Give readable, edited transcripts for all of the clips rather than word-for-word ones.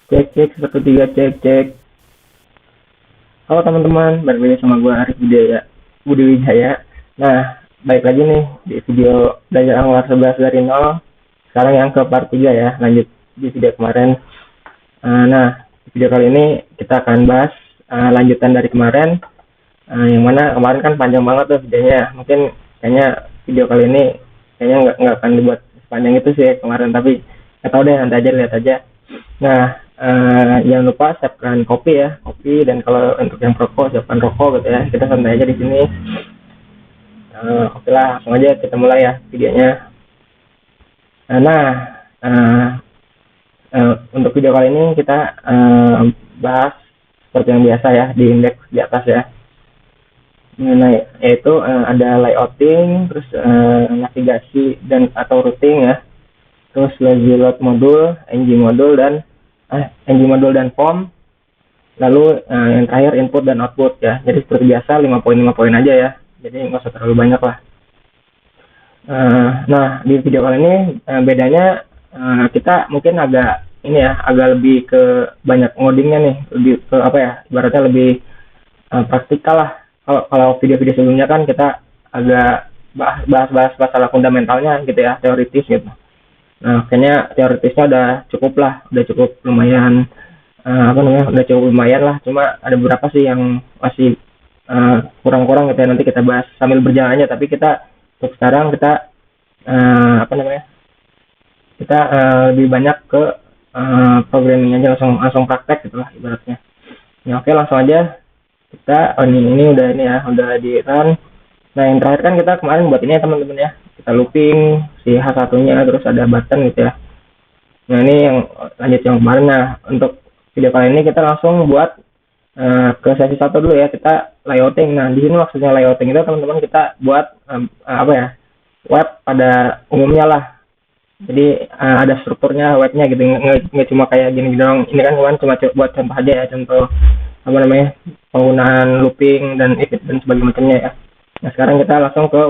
Cek cek 1 3 cek cek. Halo teman-teman, balik lagi sama gue Arif Budi Wijaya. Nah, balik lagi nih di video belajar Angular 11 dari nol. Sekarang yang ke part 3 ya, lanjut di video kemarin. Nah, di video kali ini kita akan bahas lanjutan dari kemarin. Yang mana kemarin kan panjang banget tuh videonya. Mungkin kayaknya video kali ini kayaknya nggak akan dibuat sepanjang itu sih kemarin, tapi nggak tahu deh, nanti aja lihat aja. Nah, jangan lupa siapkan kopi ya, kopi, dan kalau untuk yang perokok siapkan rokok gitu ya. Kita santai aja di sini. Oke lah, langsung aja kita mulai ya videonya. Nah, untuk video kali ini kita bahas seperti yang biasa ya, di indeks di atas ya. Nah, yaitu ada layouting, terus navigasi dan atau routing ya, terus lazy load modul, ng modul dan form, lalu yang terakhir input dan output ya. Jadi seperti biasa 5 poin aja ya, jadi nggak usah terlalu banyak lah. Nah, di video kali ini bedanya kita mungkin agak lebih ke banyak ngodingnya nih, lebih ke apa ya, ibaratnya lebih praktikal lah. Kalau video-video sebelumnya kan kita agak bahas masalah fundamentalnya gitu ya, teoritis gitu. Nah, kayaknya teoritisnya udah cukup lumayan, udah cukup lumayan lah. Cuma ada beberapa sih yang masih kurang-kurang gitu ya. Nanti kita bahas sambil berjalan aja. Tapi untuk sekarang kita kita lebih banyak ke programming aja, langsung praktek gitu lah ibaratnya. Ya, oke, langsung aja kita. Ini udah di run. Nah, yang terakhir kan kita kemarin buat ini ya teman-teman ya, kita looping si H1-nya, terus ada button gitu ya. Nah, ini yang lanjut yang kemarin. Nah, untuk video kali ini kita langsung buat ke sesi 1 dulu ya, kita layouting. Nah, di sini maksudnya layouting itu teman-teman kita buat web pada umumnya lah. Jadi ada strukturnya webnya gitu, nggak cuma kayak gini dong. Ini kan kemarin cuma buat contoh aja ya, contoh penggunaan looping dan sebagainya macamnya ya. Nah, sekarang kita langsung ke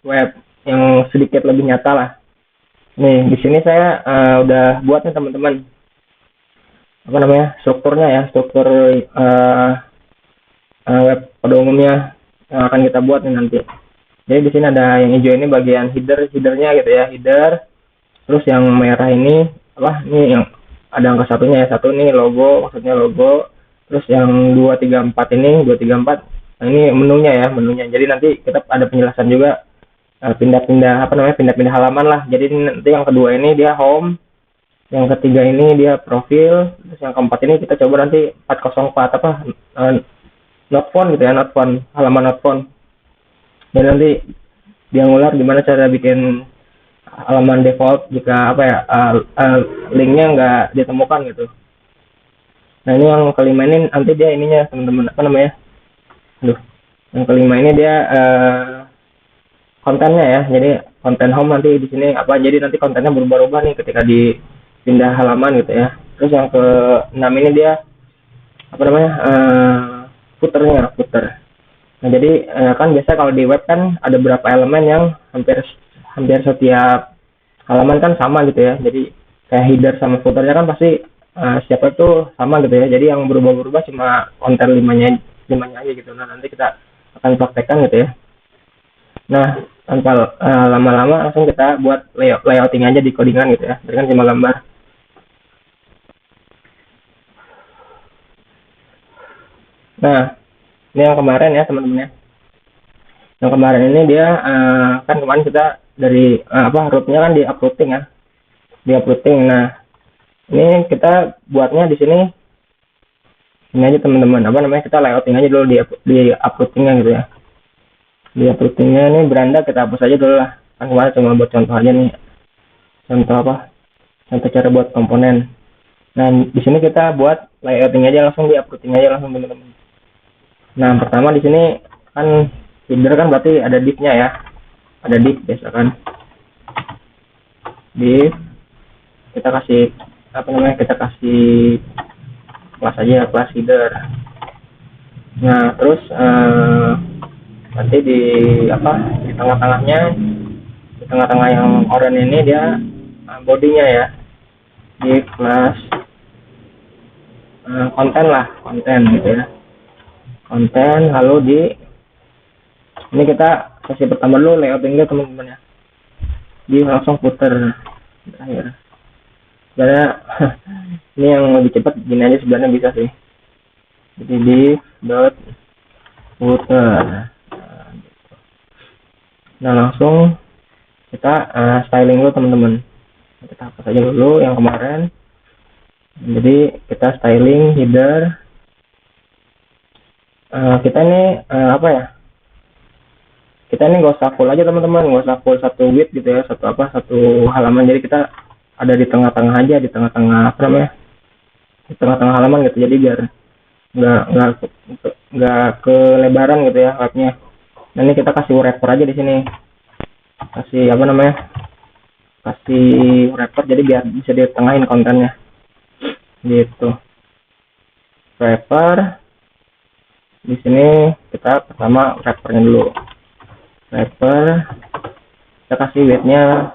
web yang sedikit lebih nyata lah. Nih, di sini saya udah buat nih teman-teman strukturnya ya, struktur web pada umumnya yang akan kita buat nih nanti. Jadi di sini ada yang hijau ini bagian headernya gitu ya, header. Terus yang merah ini ini yang ada angka satunya ya, 1 nih logo, maksudnya logo. Terus yang 2 3 4 ini, nah, ini menunya. Jadi nanti kita ada penjelasan juga pindah-pindah halaman lah. Jadi nanti yang kedua ini dia home, yang ketiga ini dia profil, terus yang keempat ini kita coba nanti 404 not found gitu ya, halaman not found. Dan nanti dia ngular gimana cara bikin halaman default jika linknya nggak ditemukan gitu. Nah, ini yang kelima ini nanti dia ininya teman-teman yang kelima ini dia kontennya ya. Jadi konten home nanti di sini jadi nanti kontennya berubah-ubah nih ketika dipindah halaman gitu ya. Terus yang ke-6 ini dia footer. Nah, jadi kan biasa kalau di web kan ada beberapa elemen yang hampir setiap halaman kan sama gitu ya. Jadi kayak header sama footernya kan pasti setiap web tuh sama gitu ya. Jadi yang berubah-ubah cuma konten limanya aja gitu. Nah, nanti kita akan praktekkan gitu ya. Nah, tanpa lama-lama langsung kita buat layouting aja di codingan gitu ya. Jadi kan cuma gambar. Nah, ini yang kemarin ya teman-teman ya. Yang kemarin ini dia kan kemarin kita dari rootnya kan di uploading ya. Di uploading. Nah, ini kita buatnya di sini. Ini aja teman-teman, kita layouting aja dulu di uploadingnya gitu ya. Di uploadingnya ini beranda kita hapus aja dulu lah. Kan kemarin cuma buat contoh aja nih. Contoh cara buat komponen. Nah, di sini kita buat layouting aja langsung, di uploading aja langsung teman-teman. Nah, pertama di sini kan header kan berarti ada div-nya ya. Ada div biasa kan. Div kita kasih kelas aja, kelas header. Nah, terus nanti di tengah-tengah yang oranye ini dia bodinya ya, di kelas konten lah, konten gitu ya, konten. Lalu ini kita sesi pertama dulu layouting dulu teman-teman ya, di langsung footer terakhir sebenarnya. Ini yang lebih cepat gini aja sebenarnya bisa sih, jadi div dot footer. Nah langsung kita styling dulu teman-teman, kita hapus aja dulu yang kemarin. Jadi kita styling header. Kita ini apa ya, kita ini nggak usah full aja teman-teman, nggak usah full satu width gitu ya, satu halaman. Jadi kita ada di tengah-tengah aja, di tengah-tengah apa namanya, di tengah-tengah halaman gitu. Jadi biar nggak kelebaran gitu ya webnya. Nah ini kita kasih wrapper aja di sini, kasih apa namanya, kasih wrapper, jadi biar bisa ditengahin kontennya gitu. Wrapper di sini kita pertama wrappernya dulu, wrapper kita kasih widthnya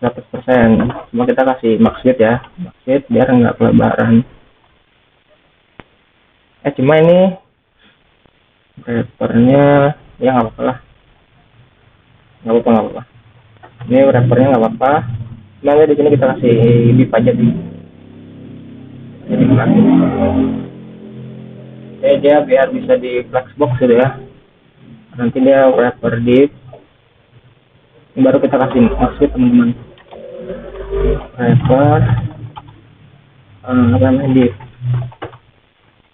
100%, cuma kita kasih max width ya, max width biar nggak kelebaran. Cuma ini wrappernya ya nggak apa-apa lah, nggak apa-apa. Ini wrappernya nggak apa-apa, cuma di sini kita kasih div aja sih. Jadi dia biar bisa di flexbox gitu ya. Nanti dia wrapper div. Ini baru kita kasih max width teman-teman. Wrapper div.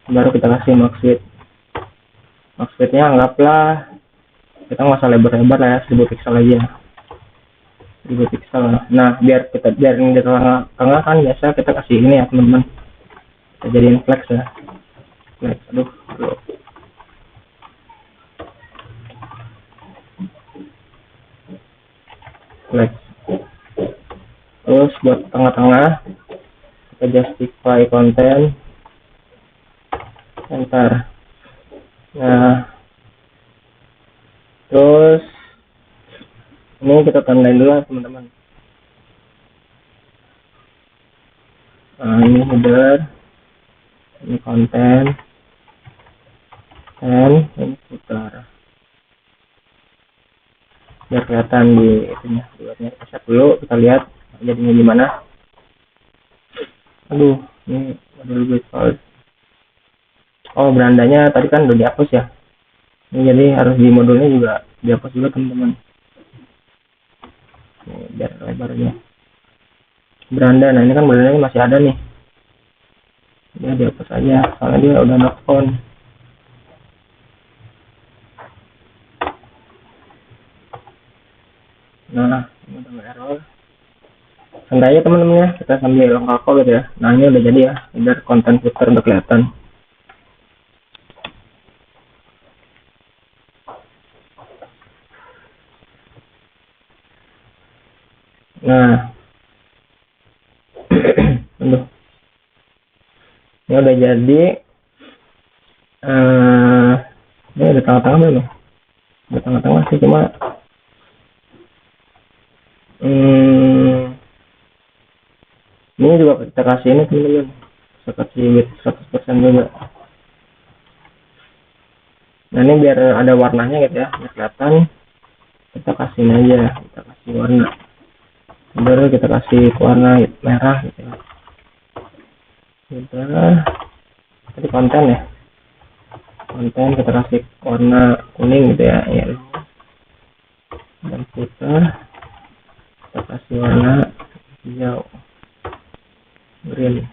Baru kita kasih max width. Max width-nya anggaplah kita nggak usah lebar-lebar lah ya, 1000 pixel aja. 1000 pixel. Nah biar ini di tengah kan biasa kita kasih ini ya teman-teman. Kita jadiin flex ya. Flex. Aduh. Flex. Terus buat tengah-tengah kita justify konten, enter. Nah terus ini kita tandain dulu teman-teman. Nah ini header, ini konten, dan ini footer. Biar kelihatan di itunya, buatnya kita set dulu, kita lihat jadinya gimana. Aduh, ini model default. Oh berandanya tadi kan udah dihapus ya. Ini jadi harus di modulnya juga dihapus juga teman-teman. Biar lebarnya. Beranda, nah ini kan berandanya masih ada nih. Dia dihapus aja, soalnya dia udah not found. Nah, ini udah error. Santai aja teman-teman ya, kita sambil lengkap gitu ya. Nah ini udah jadi ya, biar konten footer udah kelihatan. Nah, aduh, ini udah jadi. Ini udah tengah-tengah belum? Udah tengah-tengah sih, cuma ini juga kita kasih ini teman-teman, kita kasih width 100% juga. Nah ini biar ada warnanya gitu ya, biar kelihatan. Kita kasihin aja, kita kasih warna. Baru kita kasih warna merah gitu ya. Tadi konten ya, konten kita kasih warna kuning gitu ya, dan footer kita kasih warna hijau, green.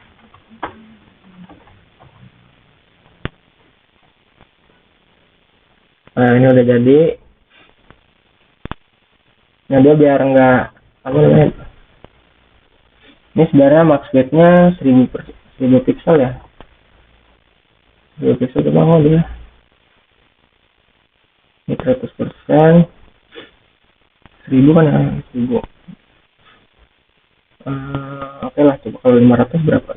Nah ini udah jadi. Nah dia biar enggak apa namanya, ini sebenarnya max width-nya 1000 pixel ya, 1000 pixel cuma mau dia ini 100%, 1000 kan ya, 1000. Oke lah, coba kalau 500 berapa?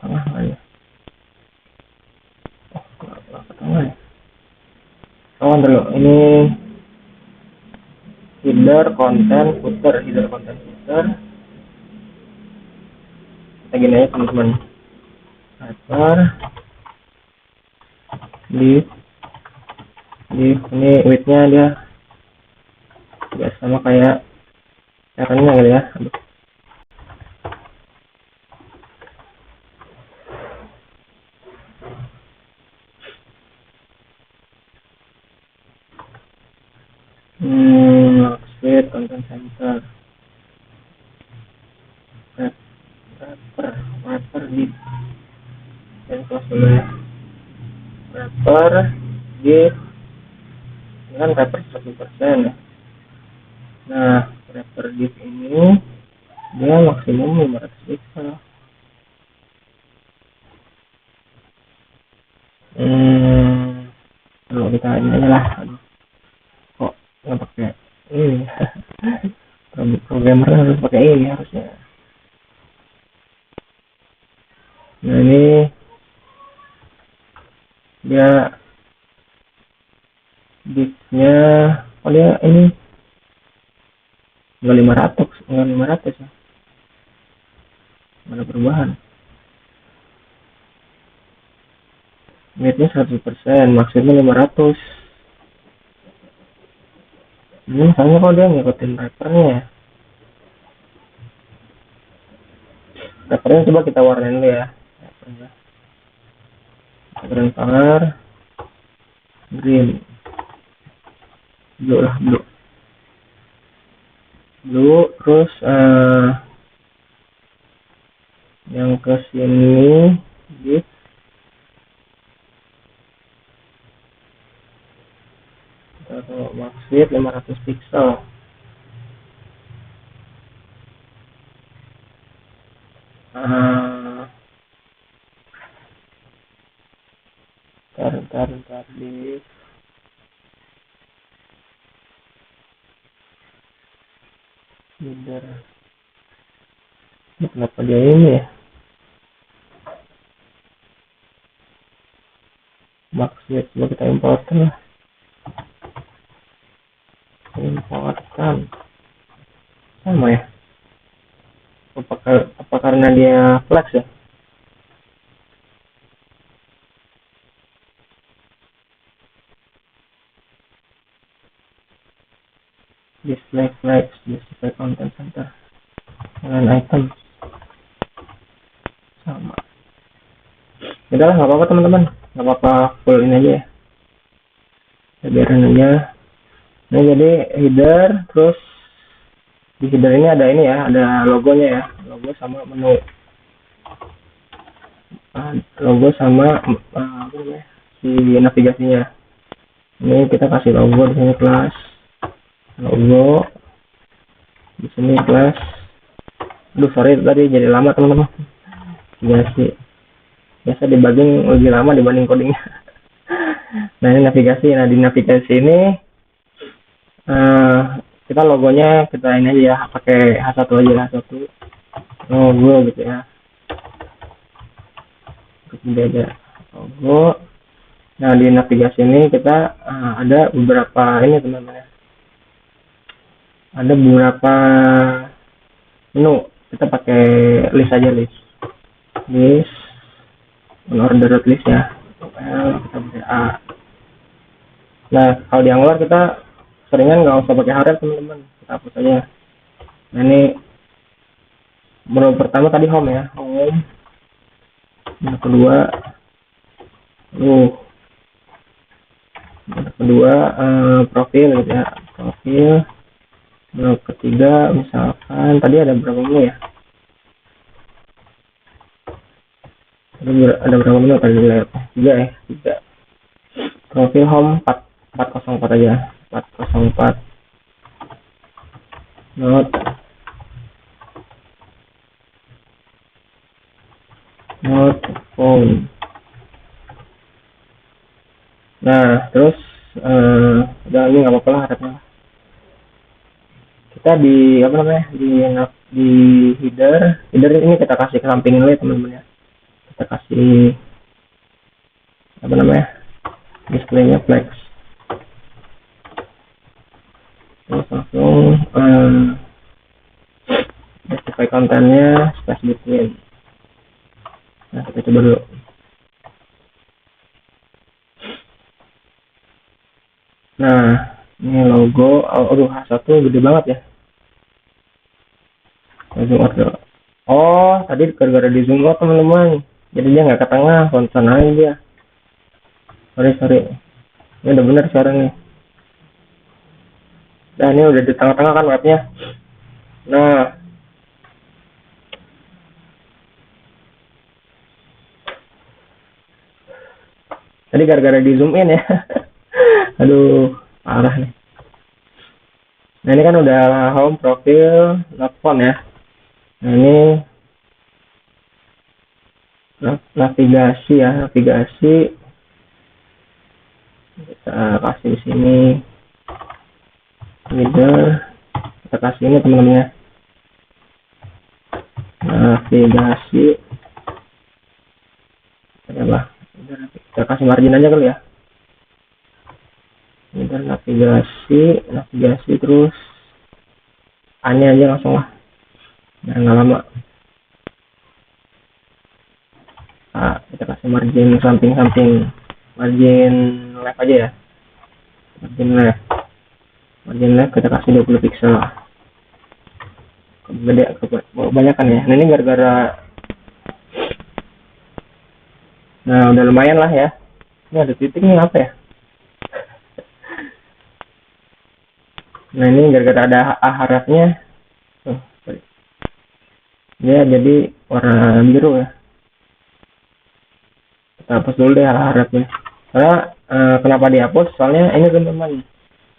Tengah aja. Oh, nggak ke tengah ya. Oh, dulu ini header konten footer, header konten enter. Kita gini aja teman-teman, wrapper div ini widthnya dia nggak sama kayak caranya gitu ya. Aduh. Workspace, content center, wrapper div, dan close dulu ya. Wrapper div ini kan wrapper 100% ya. Nah, wrapper div ini dia maksimum 500 pixel. Kalau kita ini aja lah. Kok nggak pakai ini? Programmer harus pakai ini harusnya. Nah, ini dia div-nya, oh dia ini nggak 500 ya, nggak ada perubahan. Width-nya 100%, maksudnya 500. Ini misalnya kok dia ngikutin wrappernya ya. Wrappernya coba kita warnain dulu ya. Background color green, blue lah, blue. Terus yang ke sini div atau max width 500 pixel. Ntar div header. Kenapa dia ini ya? Max width, coba kita importkan lah. Importkan sama ya. Apa karena dia flex ya? Display flex, display content center, dengan item sama. Udah, nggak apa-apa teman-teman, nggak apa-apa, full ini aja ya. Kita biarin aja. Nah, jadi header, terus di header ini ada ini ya, ada logonya ya, logo sama menu, logo sama apa namanya, si navigasinya. Ini kita kasih logo di sini, kelas logo, di sini kelas. Aduh, sorry tadi jadi lama teman-teman. Biasa debugging lebih lama dibanding codingnya. Nah, ini navigasi. Nah, di navigasi ini kita logonya kita ini aja ya, pakai H1 aja, H1 logo gitu ya. Ini aja logo. Nah, di navigasi ini kita ada beberapa ini teman-teman ya. Ada beberapa menu, kita pakai list aja, list ordered list ya. Kita pakai A. Nah, kalau di Angular kita seringan nggak usah pakai href teman-teman, kita hapus aja. Nah, ini menu pertama tadi home ya, home. Yang kedua profil gitu ya, profil. Menu ketiga misalkan tadi ada berapa menu ya, ada berapa menu tadi? 3 profil home 404 aja, 404 not phone. Nah, terus udah, ini nggak apa-apa lah harapnya. Kita di apa namanya, di header ini kita kasih ke samping dulu ya teman-teman ya. Kita kasih apa namanya, displaynya flex. Terus langsung kontennya space between. Nah, kita coba dulu. Nah, ini logo. Aduh, H1 gede banget ya. Zoom out dulu. Oh, tadi gara-gara di zoom out teman-teman. Jadi dia nggak ke tengah, konten aja dia. Sorry. Ini udah bener sekarang nih. Nah, ini udah di tengah-tengah kan webnya. Nah, tadi gara-gara di zoom in ya. Aduh, parah nih. Nah, ini kan udah home, profil, not font ya. Nah, ini navigasi ya, navigasi. Kita kasih di sini. Leader. Kita kasih ini teman-teman ya. Navigasi. Kita kasih margin aja kali ya. Leader navigasi terus A-nya aja langsung lah. Biar nggak lama. Nah, kita kasih margin samping-samping, margin left aja ya. Margin left kita kasih 20 pixel lah. Kebanyakan ya. Nah, ini gara-gara. Nah, udah lumayan lah ya. Ini ada titik nih apa ya? Nah, ini gara-gara ada harapnya. Ya, jadi warna biru ya. Kita hapus dulu deh harapnya. Karena kenapa dihapus? Soalnya ini teman-teman,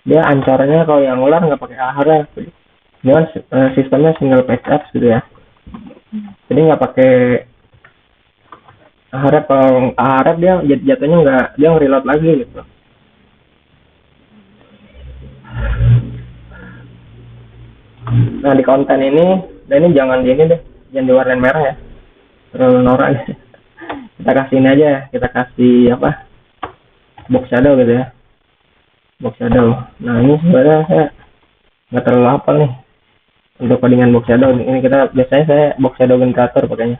dia ancornya kalau yang ular nggak pakai harap. Dia kan sistemnya single page apps gitu ya. Jadi nggak pakai harap. Kalau harap dia jatuhnya nggak, dia nge-reload lagi gitu. Nah, di konten ini, dan ini jangan di ini deh, jangan diwarnain merah ya, terlalu norak. Kita kasih ini aja, kita kasih apa, box shadow gitu ya, box shadow. Nah, ini sebenarnya saya nggak terlalu hafal nih untuk codingan box shadow. Ini kita biasanya saya box shadow generator pakainya,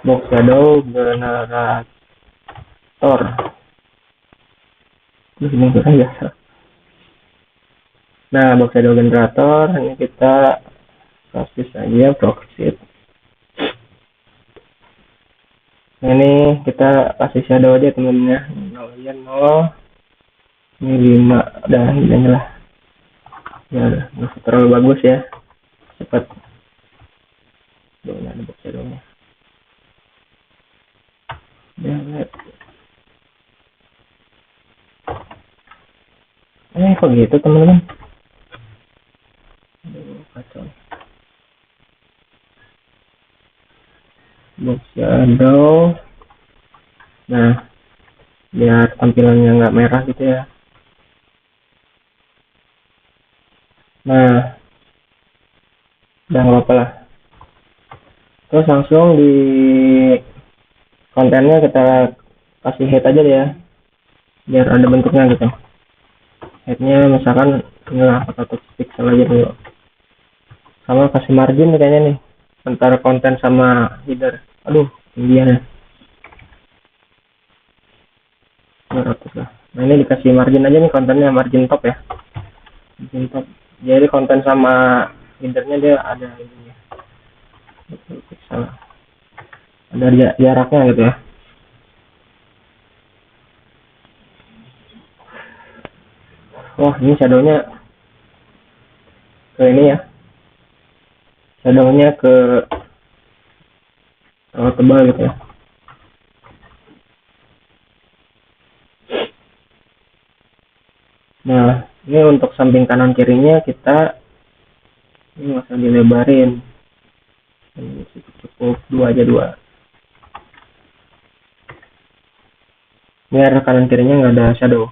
box shadow generator. Ini biasa. Nah, box shadow generator ini kita kasih saja proxy. Nah, ini kita kasih shadow aja temennya. 0 ya 0. Ini 5. Udah ini lah. Ya udah, nggak terlalu bagus ya. Cepat. Ada box shadownya. Ya, lihat. Kok gitu teman-teman? Aduh, kacau. Box shadow. Nah, biar tampilannya nggak merah gitu ya. Nah, udah nggak apa-apa lah. Terus langsung di kontennya kita kasih head aja deh ya, biar ada bentuknya gitu. Headnya misalkan inilah 400 pixel aja dulu. Sama kasih margin nih kayaknya nih antara konten sama header. Aduh, tinggian ya. 200 lah. Nah, ini dikasih margin aja nih, kontennya margin top ya. Margin top. Jadi konten sama headernya dia ada ininya. 20 pixel. Ada jaraknya gitu ya. Wah, ini shadownya ke ini ya. Shadownya ke tebal gitu ya. Nah, ini untuk samping kanan kirinya kita ini nggak usah dilebarin. Ini cukup 2 aja, 2. Biar kanan kirinya nggak ada shadow.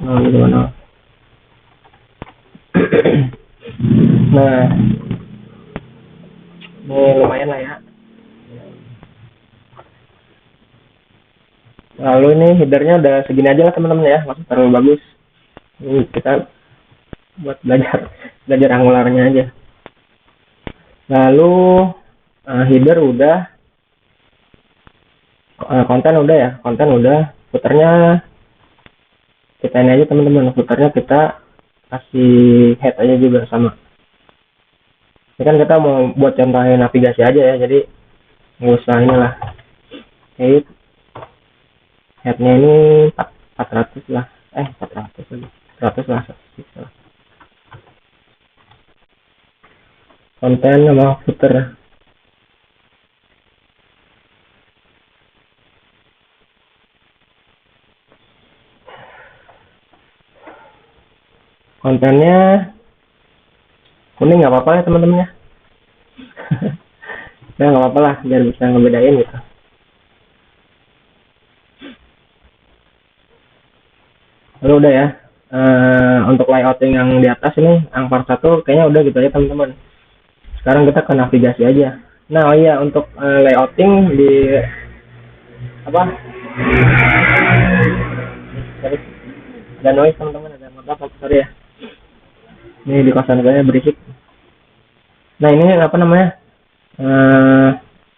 Nah, gimana? Nah, ini lumayan lah ya. Lalu ini headernya udah segini aja lah teman-teman ya, masih terlalu bagus. Ini kita buat belajar Angularnya aja. Lalu header udah, konten udah ya, konten udah. Footernya kita ini aja teman-teman, footernya kita kasih head aja juga sama. Ini kan kita mau buat contohnya navigasi aja ya, jadi nggak usah inilah. Head, headnya ini 400 lah, 400 lagi, 100 lah, 100 lah. Konten sama footer. Kontennya kuning nggak apa-apa ya teman-teman ya. Ya nggak apa-apa lah, biar bisa ngebedain gitu. Lalu udah ya, untuk layouting yang di atas ini, yang part 1 kayaknya udah gitu aja teman-teman. Sekarang kita ke navigasi aja. Nah, oh iya, untuk layouting di apa? Ada noise teman-teman, ada motor, sorry ya. Ini di kosan gue berisik. Nah, ini apa namanya?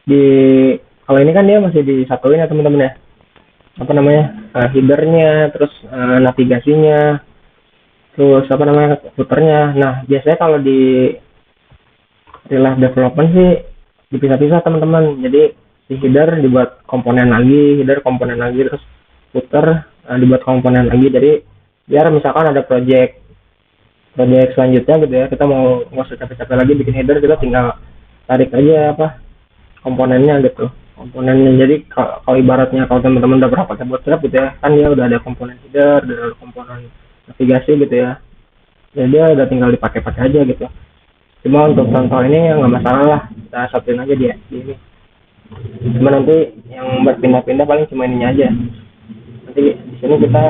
Di kalau ini kan dia masih disatuin ya teman-teman ya. Apa namanya? Headernya, terus navigasinya, terus apa namanya? Footernya. Nah, biasanya kalau di real life development sih dipisah-pisah teman-teman. Jadi di header dibuat komponen lagi, header komponen lagi, terus footer dibuat komponen lagi. Jadi biar misalkan ada project selanjutnya gitu ya, kita mau nggak usah capek-capek lagi bikin header, kita tinggal tarik aja apa komponennya gitu, komponennya. Jadi kalau ibaratnya kalau teman-teman udah pernah pakai Bootstrap gitu ya, kan dia udah ada komponen header, udah ada komponen navigasi gitu ya, jadi dia udah tinggal dipakai-pakai aja gitu. Cuma untuk contoh ini nggak masalah lah, kita satuin aja dia di ini. Cuma nanti yang berpindah-pindah paling cuma ininya aja. Nanti di sini kita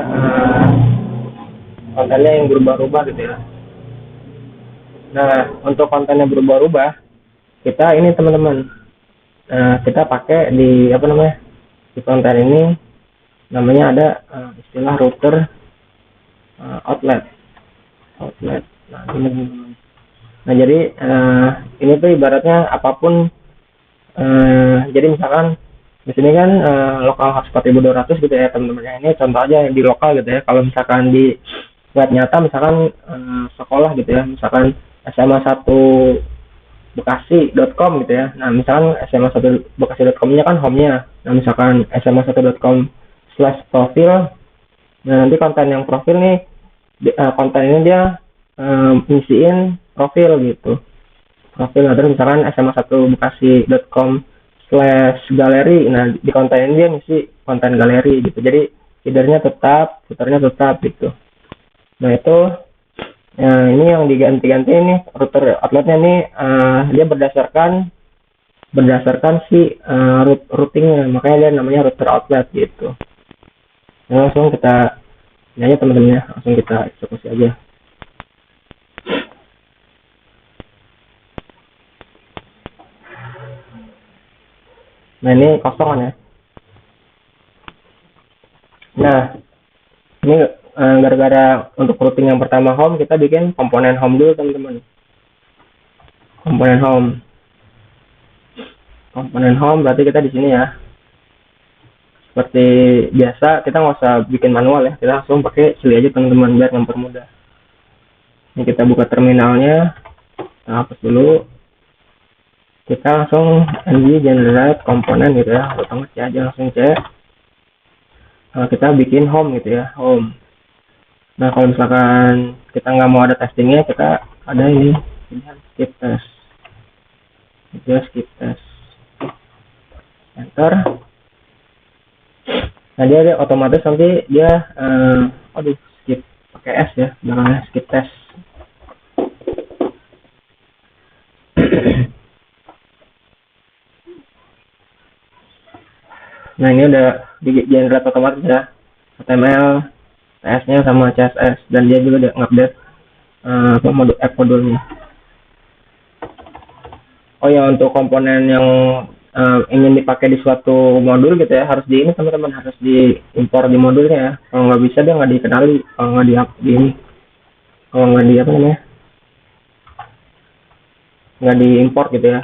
kontennya yang berubah-ubah gitu ya. Nah, untuk konten yang berubah-ubah, kita ini teman-teman, kita pakai di apa namanya, di konten ini namanya ada istilah router outlet. Nah, jadi ini tuh ibaratnya apapun. Jadi misalkan di sini kan lokal hotspot 1200 gitu ya teman-teman. Ini contoh aja di lokal gitu ya. Kalau misalkan di web nyata, misalkan sekolah gitu ya, misalkan SMA1 Bekasi.com gitu ya. Nah, misalkan SMA1 Bekasi.com-nya kan home-nya. Nah, misalkan SMA1.com/profil. Nah, nanti konten yang profil nih, konten ini dia ngisiin profil gitu. Profil, nah, terus misalkan SMA1 Bekasi.com/galeri. Nah, di konten ini dia ngisi konten galeri gitu. Jadi, header-nya tetap, footer-nya tetap gitu. Nah, itu ini yang diganti-ganti ini router outletnya nih, dia berdasarkan si routingnya, makanya dia namanya router outlet gitu. Nah, langsung kita ini aja teman-teman ya, langsung kita eksekusi aja. Nah, ini kosong kan ya. Nah, ini gara-gara untuk routing yang pertama home, kita bikin komponen home dulu teman-teman. Komponen home berarti kita di sini ya. Seperti biasa, kita nggak usah bikin manual ya, kita langsung pakai Sli aja teman-teman biar mempermudah. Ini kita buka terminalnya, kita hapus dulu. Kita langsung ng generate komponen gitu ya, otomatis aja langsung cek. Kita bikin home gitu ya, home. Nah, kalau misalkan kita nggak mau ada testingnya, kita ada ini skip test. Skip test. Enter. Nah, dia otomatis nanti dia skip pakai S ya, belakangnya skip test. Nah, ini udah di generate otomatis ya, HTML, CS-nya sama CSS, dan dia juga udah ngupdate app modulnya. Oh ya, untuk komponen yang ingin dipakai di suatu modul gitu ya, harus di ini teman-teman, harus diimpor di modulnya ya. Kalau nggak bisa dia nggak dikenali, kalau nggak di ini, kalau nggak di apa namanya, nggak diimpor gitu ya.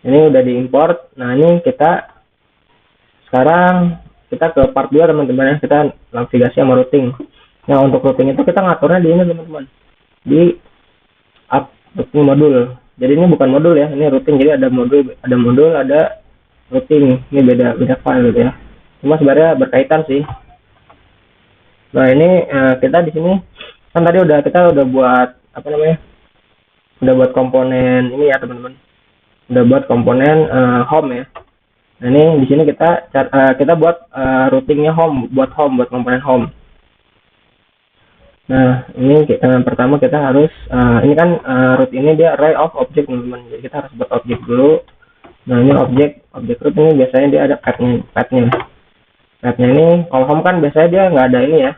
Ini udah diimport. Nah ini kita sekarang kita ke part 2 teman-teman ya, kita navigasi sama routing. Nah untuk routing itu kita ngaturnya di ini teman-teman, di app routing modul. Jadi ini bukan modul ya, ini routing. Jadi ada modul, ada routing. Ini beda file gitu ya. Cuma sebenarnya berkaitan sih. Nah ini kita di sini kan tadi kita udah buat apa namanya? Udah buat komponen ini ya teman-teman. Udah buat komponen home ya. Nah ini di sini kita buat routingnya buat komponen home. Nah ini pertama kita harus ini kan root ini dia array of object teman-teman, jadi kita harus buat objek dulu. Nah ini objek root ini biasanya dia ada pathnya ini. Kalau home kan biasanya dia nggak ada ini ya,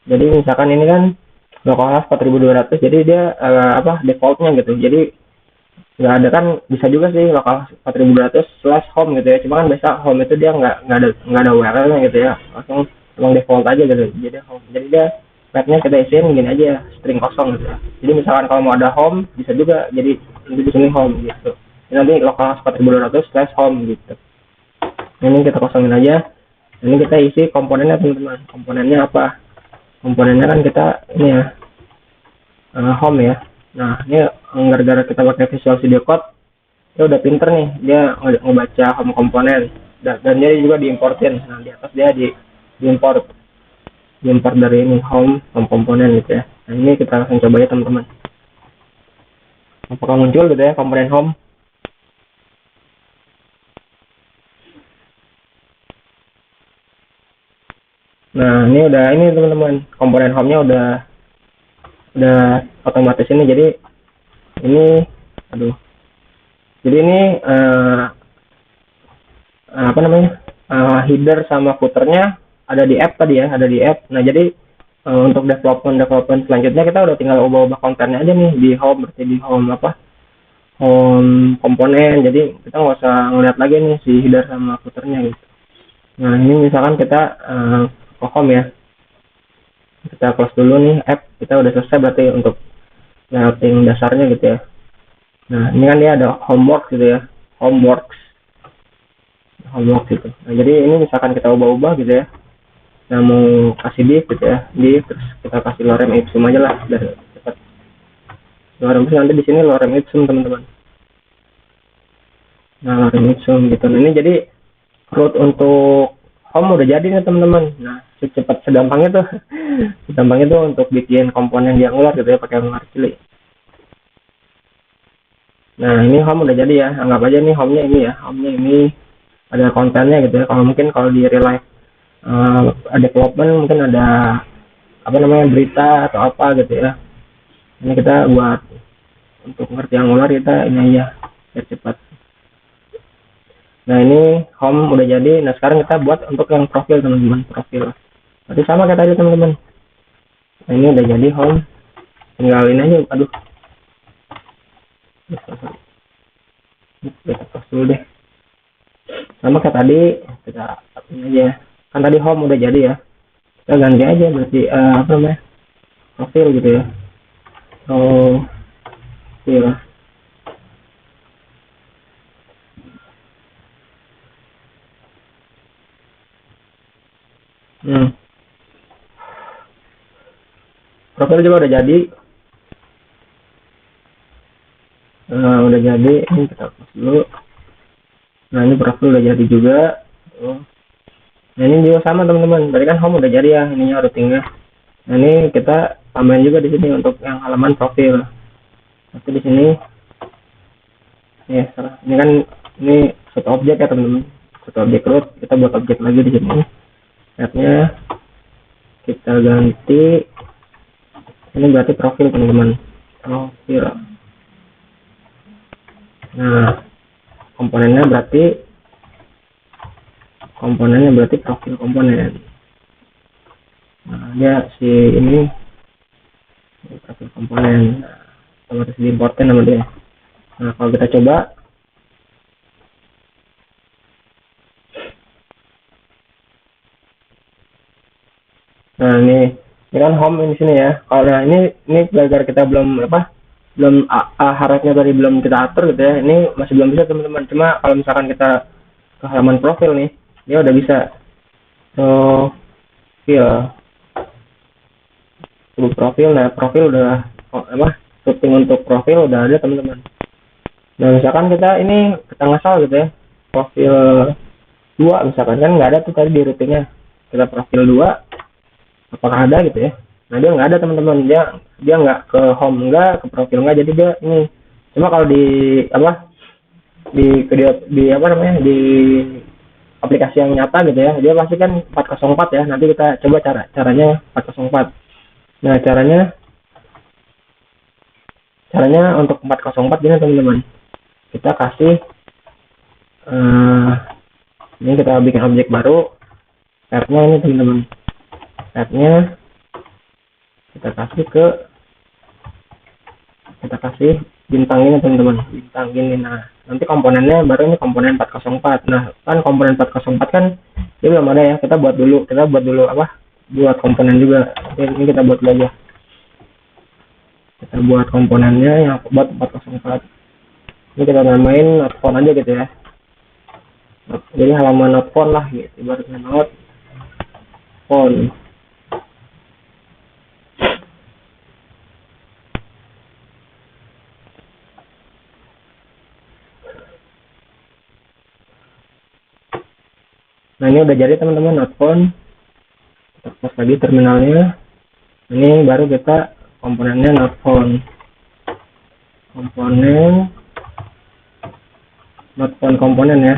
jadi misalkan ini kan localhost 4200, jadi dia defaultnya gitu, jadi nggak ada. Kan bisa juga sih localhost 4200/home gitu ya, cuma kan biasa home itu dia nggak ada URL-nya gitu ya, langsung default aja gitu. Jadi home, jadi dia pathnya kita isiin gini aja, string kosong gitu ya. Jadi misalkan kalau mau ada home bisa juga, jadi nanti di sini home gitu. Ini nanti localhost 4200/home gitu. Ini kita kosongin aja. Ini kita isi komponennya teman-teman. Komponennya apa? Komponennya kan kita ini ya, home ya. Nah ini gara-gara kita pakai Visual Studio Code, dia udah pinter nih, dia ngebaca home komponen dan dia juga diimportin. Nah di atas dia diimport dari ini home komponen gitu ya. Nah ini kita langsung coba ya teman-teman, apakah muncul gitu ya komponen home. Nah ini udah ini teman-teman, komponen home-nya udah otomatis ini. Jadi ini jadi ini apa namanya, header sama footernya ada di app tadi ya, ada di app. Nah jadi untuk development selanjutnya kita udah tinggal ubah-ubah kontennya aja nih di home, berarti di home home komponen. Jadi kita nggak usah ngeliat lagi nih si header sama footernya gitu. Nah ini misalkan kita ke home ya, kita close dulu nih app, kita udah selesai berarti untuk layouting dasarnya gitu ya. Nah ini kan dia ada homework gitu ya, homework gitu. Nah jadi ini misalkan kita ubah-ubah gitu ya, nah mau kasih div gitu ya, terus kita kasih lorem ipsum aja lah biar cepat. Lorem ipsum nanti di sini lorem ipsum teman-teman. Nah lorem ipsum gitu. Nah ini jadi root untuk home udah jadi nih teman-teman. Nah segampangnya tuh untuk bikin komponen yang ular gitu ya, pakai ular cilik. Nah ini home udah jadi ya, anggap aja nih home-nya ini ada kontennya gitu ya. Kalau di real life development mungkin ada apa namanya, berita atau apa gitu ya. Ini kita buat untuk ngerti Angular, kita ini aja biar cepat. Nah ini home udah jadi. Nah sekarang kita buat untuk yang profil teman-teman, profil. Berarti sama kayak tadi teman-teman. Nah ini udah jadi home, tinggal ini aja. Kita close dulu deh. Sama kayak tadi, kita ini aja. Kan tadi home udah jadi ya, kita ganti aja berarti apa namanya, profil gitu ya. Profil. Profil juga udah jadi. Udah jadi. Ini kita close dulu. Nah ini profil udah jadi juga. Nah ini juga sama teman-teman, tadi kan home udah jadi ya ininya, routingnya. Nah ini kita tambahin juga di sini untuk yang halaman profil. Tapi di sini ya, ini kan ini satu objek ya teman-teman, satu objek root. Kita buat objek lagi di sini. Tab-nya kita ganti, ini berarti profil teman-teman, profil. Nah komponennya berarti profil komponen. Nah dia si ini profil komponen, otomatis diimportin sama dia. Nah kalau kita coba, Nah, ini kan home di sini ya. Kalau nah ini gara-gara kita belum harassnya tadi belum kita atur gitu ya. Ini masih belum bisa teman-teman. Cuma kalau misalkan kita ke halaman profil nih, dia udah bisa. Profil, profil. Nah, profil udah setting untuk profil udah ada teman-teman. Nah, misalkan kita ngasal gitu ya. Profil 2 misalkan kan nggak ada tuh tadi di routingnya. Kita profil 2 apakah ada gitu ya. Nah, dia nggak ada teman-teman, dia nggak ke home, nggak ke profil, nggak, jadi dia ini cuma kalau di apa di apa namanya di aplikasi yang nyata gitu ya, dia pasti kan 404 ya. Nanti kita coba caranya 404. Nah, caranya untuk 404 gini teman-teman, kita kasih ini kita bikin objek baru, tab-nya ini teman-teman, tab-nya kita kasih bintang ini teman-teman, bintang ini. Nah, nanti komponennya baru ini komponen 404. Nah, kan komponen 404 kan dia belum ada ya, kita buat dulu buat komponen juga. Ini kita buat dulu aja, kita buat komponennya yang buat 404. Ini kita namain not phone aja gitu ya, jadi halaman not phone lah gitu, ibaratnya not phone. Nah, ini udah jadi teman-teman, not phone. Kita close lagi terminalnya. Ini baru kita komponennya not phone, komponen not phone komponen ya,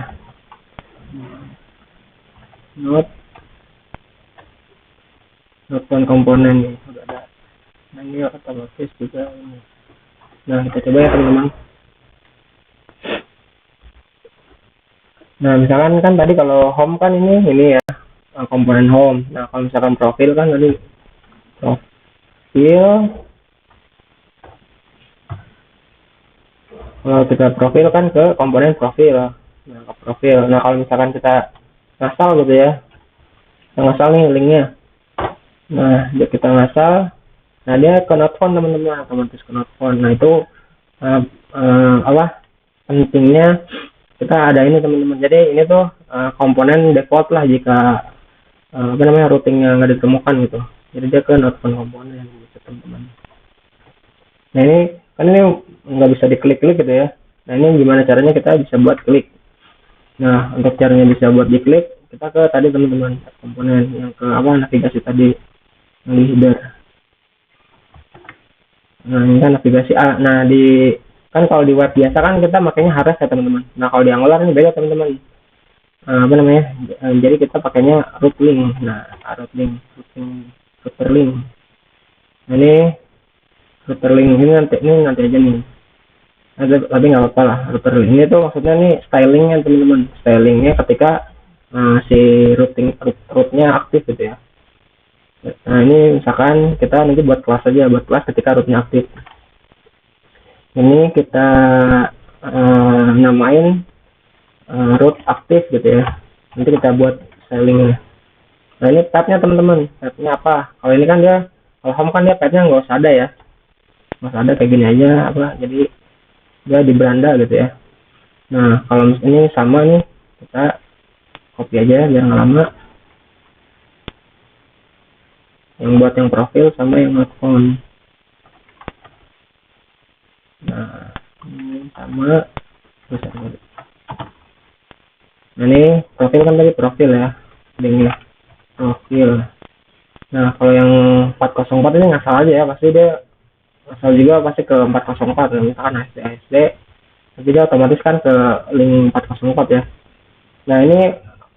not phone komponen nih udah ada. Nah, ini otomatis juga ini. Nah, kita coba ya teman-teman. Nah, misalkan kan tadi kalau home kan ini ya komponen home. Nah, kalau misalkan profil kan tadi profil, kalau kita profil kan ke komponen profil. Nah, ke profil. Nah, kalau misalkan kita ngasal gitu ya, kita ngasal nih linknya. Nah, kita ngasal. Nah, dia ke not phone teman-teman, otomatis ke not phone. Nah, itu pentingnya kita ada ini teman-teman. Jadi ini tuh komponen default lah jika routingnya nggak ditemukan gitu. Jadi dia ke not phone komponen gitu teman-teman. Nah, ini kan ini nggak bisa diklik-klik gitu ya. Nah, ini gimana caranya kita bisa buat klik. Nah, untuk caranya bisa buat diklik, kita ke tadi teman-teman, komponen yang ke navigasi tadi, yang di header. Nah, ini kan navigasi A. Nah, kan kalau di web biasa kan kita makanya harus ya teman-teman. Nah, kalau di Angular ini beda teman-teman. Jadi kita pakainya root link. Nah, router link. Nah, ini router link ini nanti aja nih. Tapi nggak apa-apa lah, router link ini tuh maksudnya nih stylingnya teman-teman. Stylingnya ketika si rootnya aktif gitu ya. Nah, ini misalkan kita nanti buat kelas aja, buat kelas ketika rootnya aktif. Ini kita namain root aktif gitu ya. Nanti kita buat stylingnya. Nah, ini tabnya teman-teman, tabnya apa? Kalau ini kan kalau home kan dia tabnya nggak usah ada ya, nggak usah ada, kayak gini aja jadi dia di beranda gitu ya. Nah, kalau ini sama nih, kita copy aja biar nggak lama. Yang buat yang profil sama yang not phone. Nah, ini sama. Nah, ini profil kan tadi profil ya, linknya profil. Nah, kalau yang 404 ini ngasal aja ya, pasti dia ngasal juga pasti ke 404. Nah, misalkan ASD, jadi dia otomatis kan ke link 404 ya. Nah, ini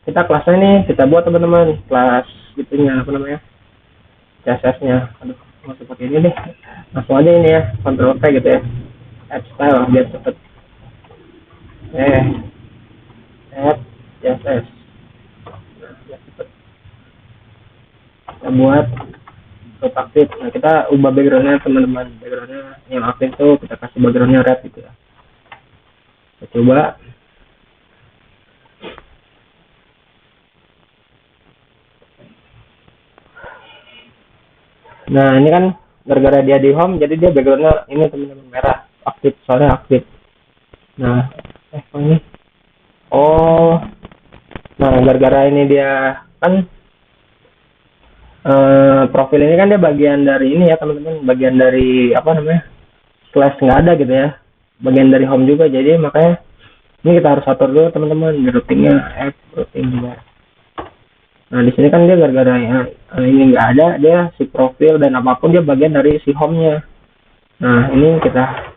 kita kelasnya ini kita buat teman-teman, kelas itunya CSS-nya. Aduh, masuk pakai ini deh. Langsung aja ini ya, Ctrl V gitu ya. Add style biar cepet. Add CSS. Nah, biar cepet. Kita buat root aktif. Nah, kita ubah backgroundnya teman-teman. Backgroundnya yang aktif tuh kita kasih backgroundnya red gitu ya. Kita coba. Nah ini kan gara-gara dia di home, jadi dia backgroundnya ini teman-teman merah, aktif, soalnya aktif. Nah, ini, oh, nah gara-gara ini dia kan profil ini kan dia bagian dari ini ya teman-teman, bagian dari apa namanya, kelas nggak ada gitu ya, bagian dari home juga, jadi makanya ini kita harus atur dulu teman-teman di routingnya, routing juga. Nah di sini kan dia gara-gara ini nggak ada, dia si profil dan apapun dia bagian dari si home-nya. Nah ini kita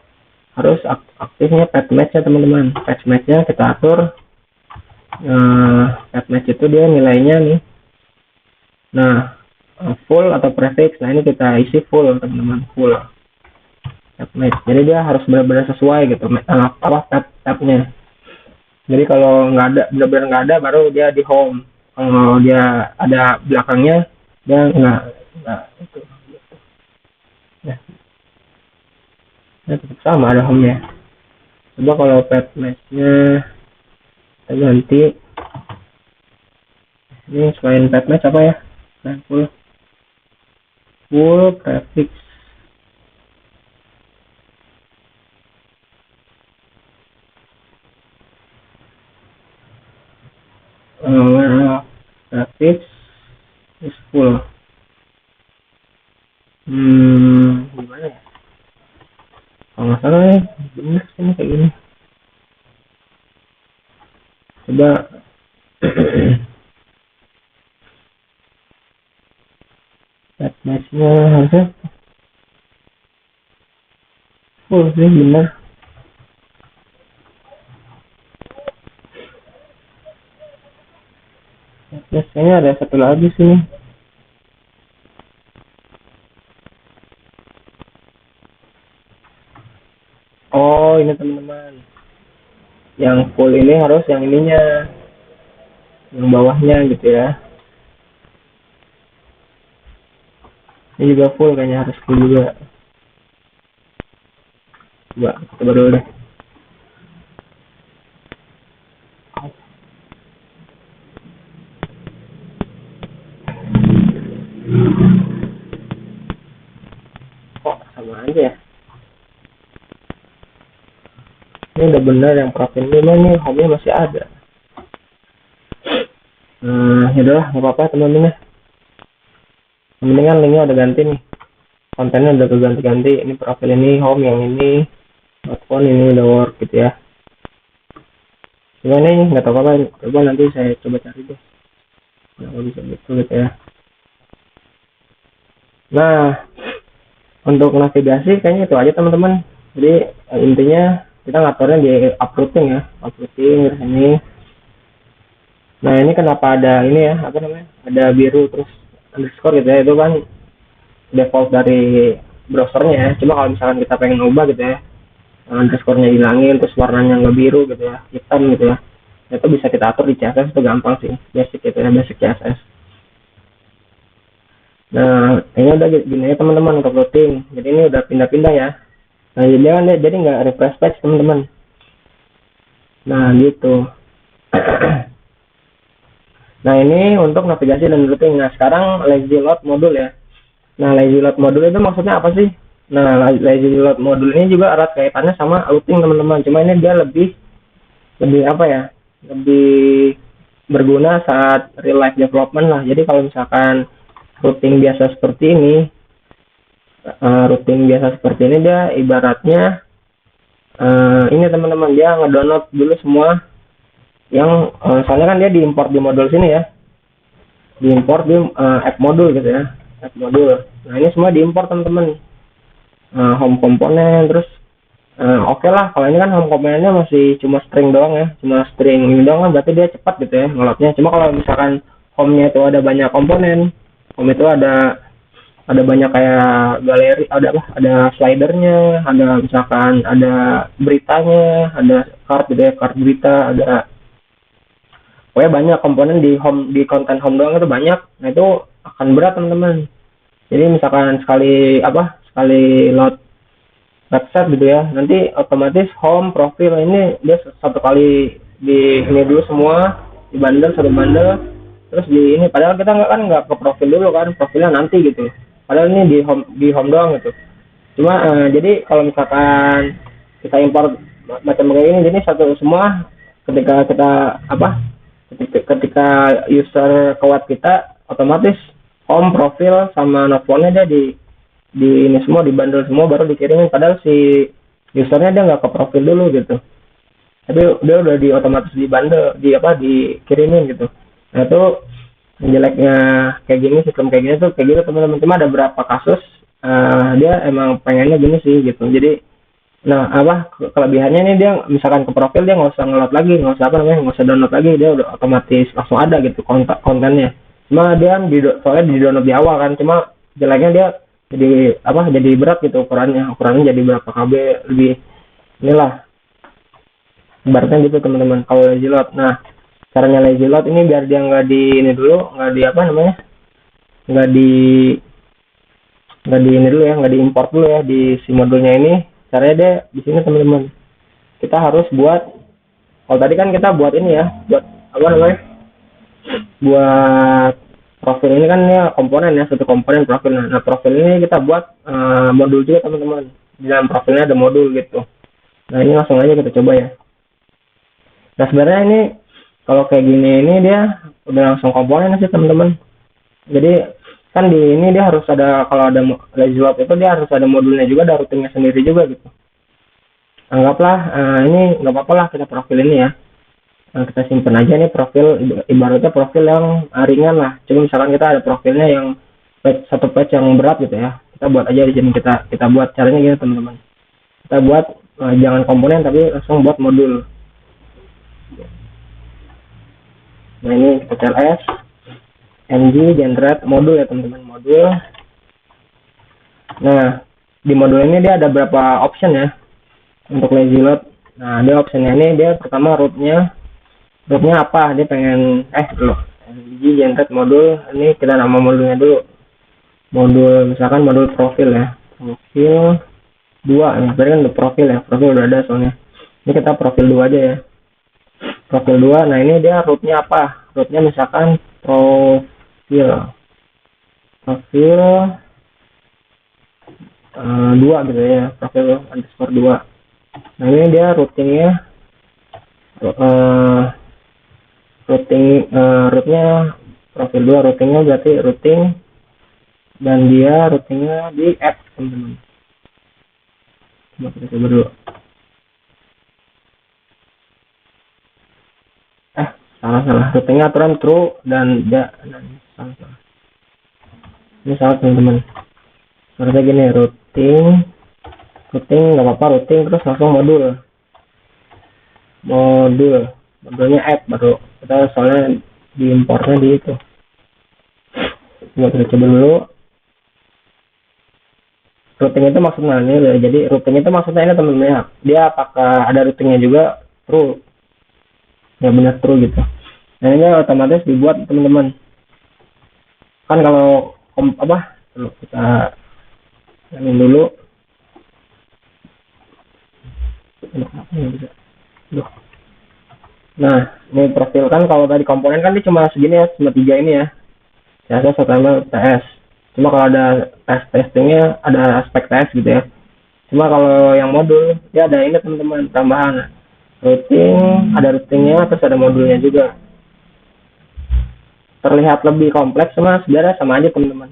harus aktifnya pet match-nya teman-teman. Pet match-nya kita atur. Pet match itu dia nilainya nih. Nah full atau prefix. Nah ini kita isi full teman-teman, full pet match. Jadi dia harus benar-benar sesuai gitu. Apa tab-tabnya. Jadi kalau nggak ada, benar-benar nggak ada, baru dia di home. Kalau dia ada belakangnya, dia nggak itu. Ya, tetap sama ada home-nya. Coba kalau pet match-nya kita ganti. Ini selain pet match apa ya? Nah, full prefix. Prefix is full. Gimana ya? Kalau nggak salah ya, bener sih kayak gini. Coba pet match-nya harusnya full sih, bener. Biasanya ada satu lagi sih. Oh ini teman-teman, yang full ini harus yang ininya, yang bawahnya gitu ya. Ini juga full, kayaknya harus full juga. Coba dulu deh. Kok sama aja ya? Ini udah bener yang profil ini, nih home-nya masih ada. Yaudah, nggak apa-apa teman-teman. Yang penting kan linknya udah ganti nih, kontennya udah ganti-ganti. Ini profil ini, home yang ini, smartphone ini udah work gitu ya. Gimana ini, nggak tahu apa, coba nanti saya coba cari deh. Nggak bisa gitu ya. Nah, untuk navigasi kayaknya itu aja teman-teman. Jadi intinya kita ngaturnya di uploading ya, uploading ini. Nah ini kenapa ada ini ya, apa namanya, ada biru terus underscore gitu ya, itu kan default dari browsernya ya. Cuma kalau misalkan kita pengen ubah gitu ya, underscore-nya hilangin terus warnanya nggak biru gitu ya, hitam gitu ya, itu bisa kita atur di CSS. Itu gampang sih, basic gitu ya, basic CSS. Nah ini udah gini ya teman-teman untuk routing. Jadi ini udah pindah-pindah ya. Nah jadi nggak refresh page teman-teman. Nah gitu. Nah ini untuk navigasi dan routing. Nah sekarang lazy load modul ya. Nah lazy load modul itu maksudnya apa sih? Nah lazy load modul ini juga erat kaitannya sama routing teman-teman. Cuma ini dia lebih apa ya? Lebih berguna saat real life development lah. Jadi kalau misalkan routing biasa seperti ini, dia ibaratnya ini teman-teman, dia ngedownload dulu semua yang soalnya kan dia diimport di modul sini ya, diimport di app modul gitu ya, app modul. Nah ini semua diimport teman-teman, home komponen. Terus oke lah, kalau ini kan home komponennya masih cuma string doang ya, cuma string ini doang kan, berarti dia cepat gitu ya ngeloadnya. Cuma kalau misalkan home-nya itu ada banyak komponen, home itu ada banyak kayak galeri, ada slidernya, ada misalkan ada beritanya, ada card gitu ya, card berita, ada pokoknya banyak komponen di home, di konten home doang itu banyak. Nah itu akan berat teman-teman. Jadi misalkan sekali load website gitu ya, nanti otomatis home, profil ini dia satu kali di ini dulu semua, di bundle, satu bundle, terus di ini. Padahal kita nggak ke profil dulu kan, profilnya nanti gitu. padahal ini di home doang gitu. Cuma jadi kalau misalkan kita impor macam kayak ini, jadi satu semua ketika kita ketika user kuat kita, otomatis home, profil sama notephone-nya dia di ini semua dibundle semua baru dikirimin, padahal si usernya dia nggak ke profil dulu gitu, tapi dia udah otomatis dikirimin gitu. Nah itu jeleknya kayak gini, sistem kayak gini tuh kayak gitu teman-teman. Cuma ada berapa kasus dia emang pengennya gini sih gitu. Jadi nah kelebihannya nih, dia misalkan ke profil dia nggak usah nge-load lagi, nggak usah download lagi, dia udah otomatis langsung ada gitu kontennya. Cuma dia soalnya di download di awal kan, cuma jeleknya dia jadi berat gitu, ukurannya jadi berapa KB lebih, inilah ibaratnya gitu teman-teman kalau lazy load. Nah caranya lazy load ini biar dia nggak di ini dulu, nggak di nggak di ini dulu ya, nggak diimport dulu ya di si modulnya ini. Caranya dia di sini teman-teman, kita harus buat, kalau tadi kan kita buat ini ya, buat buat profil ini kan ya komponen ya, satu komponen profil. Nah profil ini kita buat modul juga teman-teman, di dalam profilnya ada modul gitu. Nah ini langsung aja kita coba ya. Nah sebenarnya ini kalau kayak gini ini dia udah langsung komponen sih teman-teman. Jadi kan di ini dia harus ada, kalau ada lazy load itu dia harus ada modulnya juga, ada routingnya sendiri juga gitu. Anggaplah ini nggak apa-apa lah kita profil ini ya. Nah, kita simpan aja nih profil, ibaratnya profil yang ringan lah. Cuma misalkan kita ada profilnya yang satu page yang berat gitu ya, kita buat aja di sini, kita buat caranya gini teman-teman. Kita buat jangan komponen tapi langsung buat modul. Nah ini kita cls ng generate modul ya teman-teman, modul. Nah di modul ini dia ada berapa option ya untuk lazy load. Nah dia optionnya ini, dia pertama rootnya apa, dia pengen ng generate modul. Ini kita nama modulnya dulu, modul misalkan modul profil ya, profil 2 nih, berarti kan udah profil ya, profil udah ada soalnya. Ini kita profil 2 aja ya, profil 2. Nah ini dia rootnya apa, rootnya misalkan profil 2 gitu ya, profil underscore 2. Nah ini dia routingnya, rootnya profil 2, routingnya berarti routing, dan dia routingnya di app teman-teman. Coba kita coba dulu. Salah, routingnya aturan true dan salah. Ini salah teman-teman. Harusnya gini, routing nggak apa-apa, routing terus langsung modulnya app, baru kita soalnya diimportnya di itu. Kita coba dulu. Routing itu maksudnya ini, jadi routing itu maksudnya ini teman-teman, dia apakah ada routingnya juga, true ya, benar true gitu. Nah ini otomatis dibuat teman-teman. Kan kalau kita ini dulu. Nah ini profil kan, kalau tadi komponen kan dia cuma segini ya, cuma 3 ini ya, CSS, HTML, TS. Cuma kalau ada testingnya, ada aspek TS gitu ya. Cuma kalau yang modul dia ada ini teman-teman, tambahan routing, ada routingnya, terus ada modulnya juga. Terlihat lebih kompleks, cuma sebenarnya sama aja teman-teman.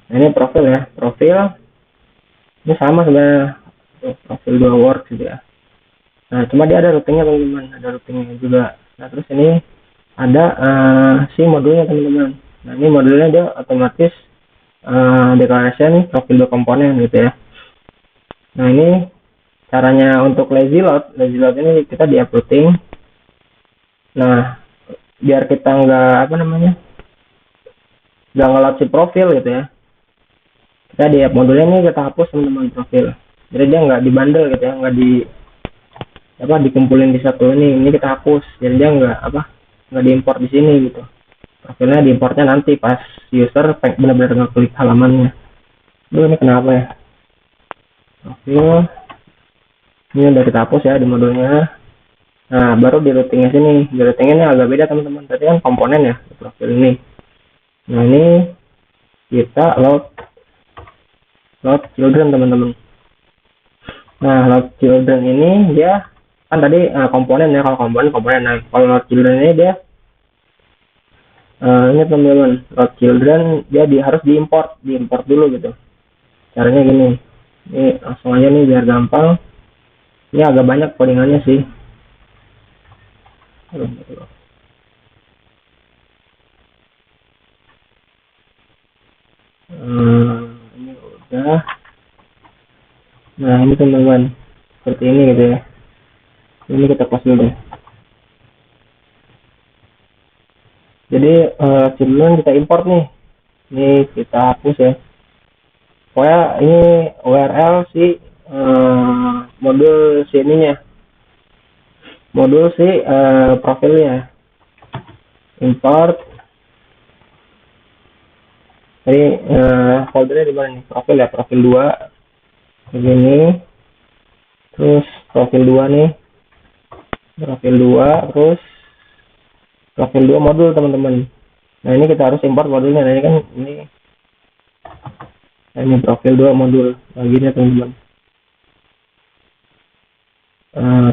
Nah ini profil ya, profil ini sama sebenarnya, profil 2 word gitu ya. Nah cuma dia ada routingnya teman-teman, ada routingnya juga. Nah terus ini ada si modulnya teman-teman. Nah ini modulnya dia otomatis declaration profil 2 komponen gitu ya. Nah ini caranya untuk lazy load ini kita di app routing. Nah biar kita nggak nge-load si profil gitu ya, kita di app modulnya ini kita hapus teman-teman profil, jadi dia nggak dibundle gitu ya, nggak dikumpulin di satu ini kita hapus, jadi dia nggak diimport di sini gitu. Profilnya diimportnya nanti pas user benar-benar ngeklik halamannya. Ini kenapa ya, profil ini udah kita hapus ya di modulnya. Nah baru di routingnya sini, di routingnya ini agak beda teman-teman, tadi kan komponen ya di profil ini. Nah ini kita load load children teman-teman. Nah, load children ini dia kan tadi komponen ya, kalau komponen. Nah, kalau load children ini dia ini teman-teman, load children dia harus diimport dulu gitu. Caranya gini, ini langsung aja nih biar gampang. Ini agak banyak codingannya sih. Ini udah. Nah, ini teman-teman seperti ini gitu ya. Ini kita close dulu deh. Jadi children kita import nih. Ini kita hapus ya. Pokoknya ini URL si modul si ininya. Modul si profilnya. Import. Jadi foldernya di mana nih? Profil ya, profil 2. Begini. Terus profil 2 nih. Profil 2 terus profil 2 modul teman-teman. Nah, ini kita harus import modulnya. Nah, ini kan ini profil 2 modul bagiannya teman-teman.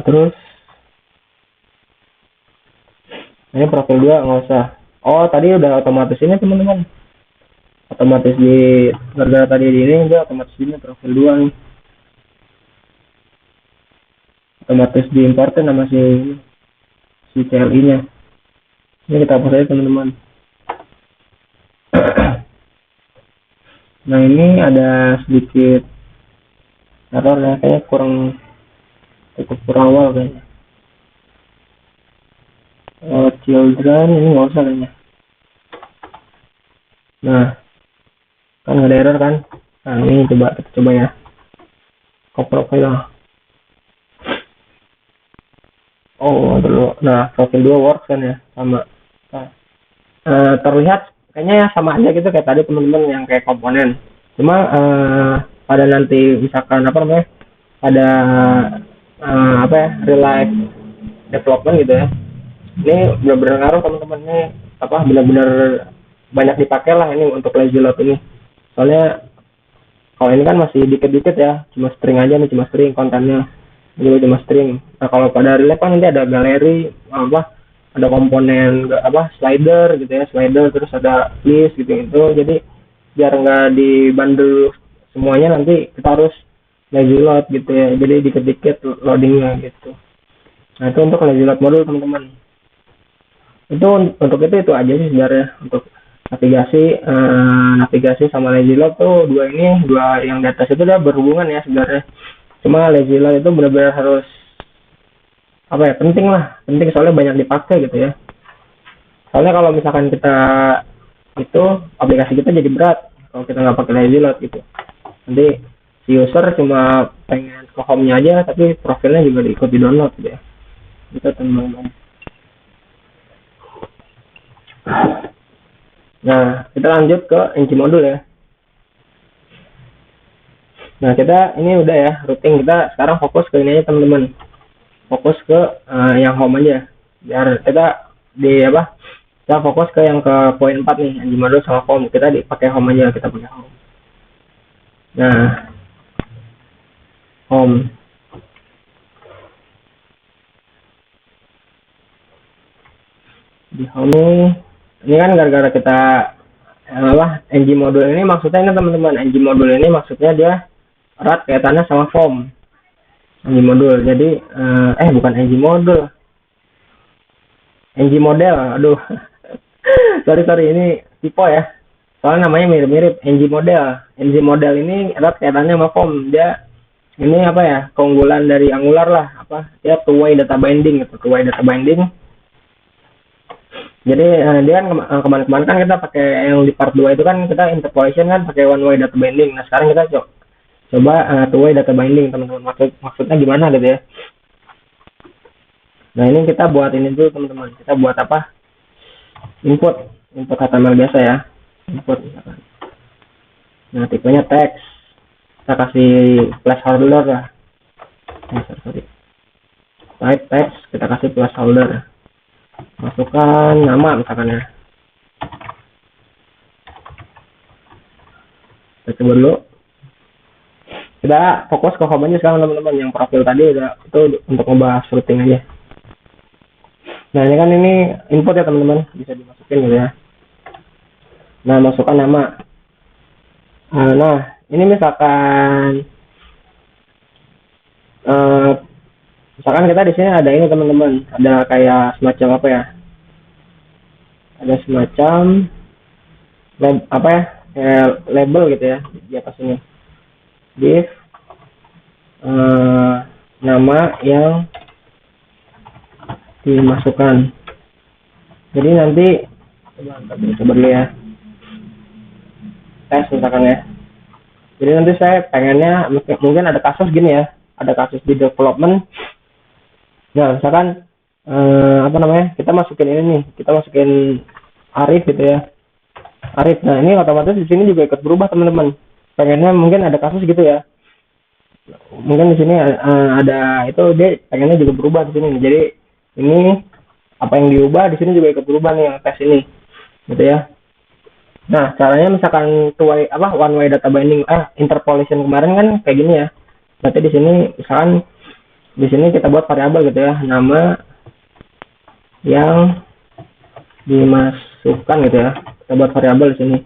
Terus ini profil 2 nggak usah. Oh, tadi udah otomatis ini teman-teman. Otomatis di gara-gara tadi ini udah otomatis ini profil 2 nih. Otomatis diimportin sama si CLI-nya. Ini kita hapus aja teman-teman. Nah, ini ada sedikit error ya, kayaknya cukup kurang awal kayaknya. Children ini nggak usah kayaknya. Nah, kan nggak ada error kan? Nah, ini kita coba ya. Profil. Oh, dulu. Nah, profil 2 works kan ya, sama. Nah, terlihat kayaknya sama aja gitu kayak tadi teman-teman yang kayak komponen. Cuma pada nanti misalkan apa namanya? Ada apa ya? Real life development gitu ya. Ini benar-benar ngaruh teman-teman, ini apa benar-benar banyak dipakai lah ini untuk lazy load ini. Soalnya kalau ini kan masih dikit-dikit ya, cuma string aja nih, cuma string kontennya. Jadi cuma string. Nah, kalau pada real life kan nanti ada galeri apa, ada komponen apa slider gitu ya, slider terus ada list gitu. Jadi biar nggak dibundle semuanya, nanti kita harus lazy load gitu ya, jadi dikit-dikit loadingnya gitu. Nah, itu untuk lazy load modul teman-teman. Itu untuk itu aja sih sebenarnya. Untuk navigasi sama lazy load tuh dua yang di atas itu udah berhubungan ya sebenarnya. Cuma lazy load itu benar-benar harus apa ya, penting soalnya banyak dipakai gitu ya. Soalnya kalau misalkan kita itu aplikasi kita jadi berat kalau kita nggak pakai lazy load gitu. Nanti si user cuma pengen ke home-nya aja, tapi profilnya juga diikut di download gitu ya. Gitu teman-teman. Nah, kita lanjut ke ng modul ya. Nah, kita ini udah ya routing, kita sekarang fokus ke ini aja teman-teman. Fokus ke yang home aja. Biar kita kita fokus ke yang ke poin 4 nih, ng modul sama home. Kita dipakai home aja, kita pakai home. Nah, home. Di home ini kan gara-gara kita ng modul ini maksudnya ini teman-teman, ng modul ini maksudnya dia erat kaitannya sama form ng modul. Jadi bukan ng modul, ng model. Aduh. sorry ini typo ya, soalnya namanya mirip-mirip. ng model ini erat kaitannya sama form. Dia ini apa ya, keunggulan dari Angular lah, dia two-way data binding gitu, jadi dia kan kemarin kan kita pakai yang di part 2 itu kan kita interpolation kan pakai one way data binding. Nah, sekarang kita coba two way data binding teman-teman. Maksudnya gimana gitu ya. Nah, ini kita buat ini dulu teman-teman. Kita buat apa? Input HTML biasa ya. Input misalkan. Nah, tipenya text. Kita kasih placeholder lah. Type text, kita kasih placeholder. Masukkan nama misalkan ya. Kita coba dulu. Kita fokus ke home aja sekarang teman-teman. Yang profil tadi udah itu untuk ngebahas routing aja. Nah ini kan ini input ya teman-teman, bisa dimasukin gitu ya. Nah masukkan nama. Nah ini misalkan misalkan kita di sini ada ini teman-teman, ada kayak semacam apa ya? Ada semacam apa ya? Kayak label gitu ya di atas ini. Div nama yang dimasukkan. Jadi nanti coba dulu ya. Tes misalkan ya. Jadi nanti saya pengennya mungkin ada kasus gini ya, ada kasus di development. Nah misalkan apa namanya, kita masukin ini nih, kita masukin Arif gitu ya, Arif. Nah ini otomatis di sini juga ikut berubah teman-teman. Pengennya mungkin ada kasus gitu ya, mungkin di sini ada itu dia pengennya juga berubah di sini. Jadi ini apa yang diubah di sini juga ikut berubah nih yang tes ini, gitu ya. Nah, caranya misalkan one way data binding interpolation kemarin kan kayak gini ya. Berarti di sini misalkan di sini kita buat variabel gitu ya, nama yang dimasukkan gitu ya. Kita buat variabel di sini.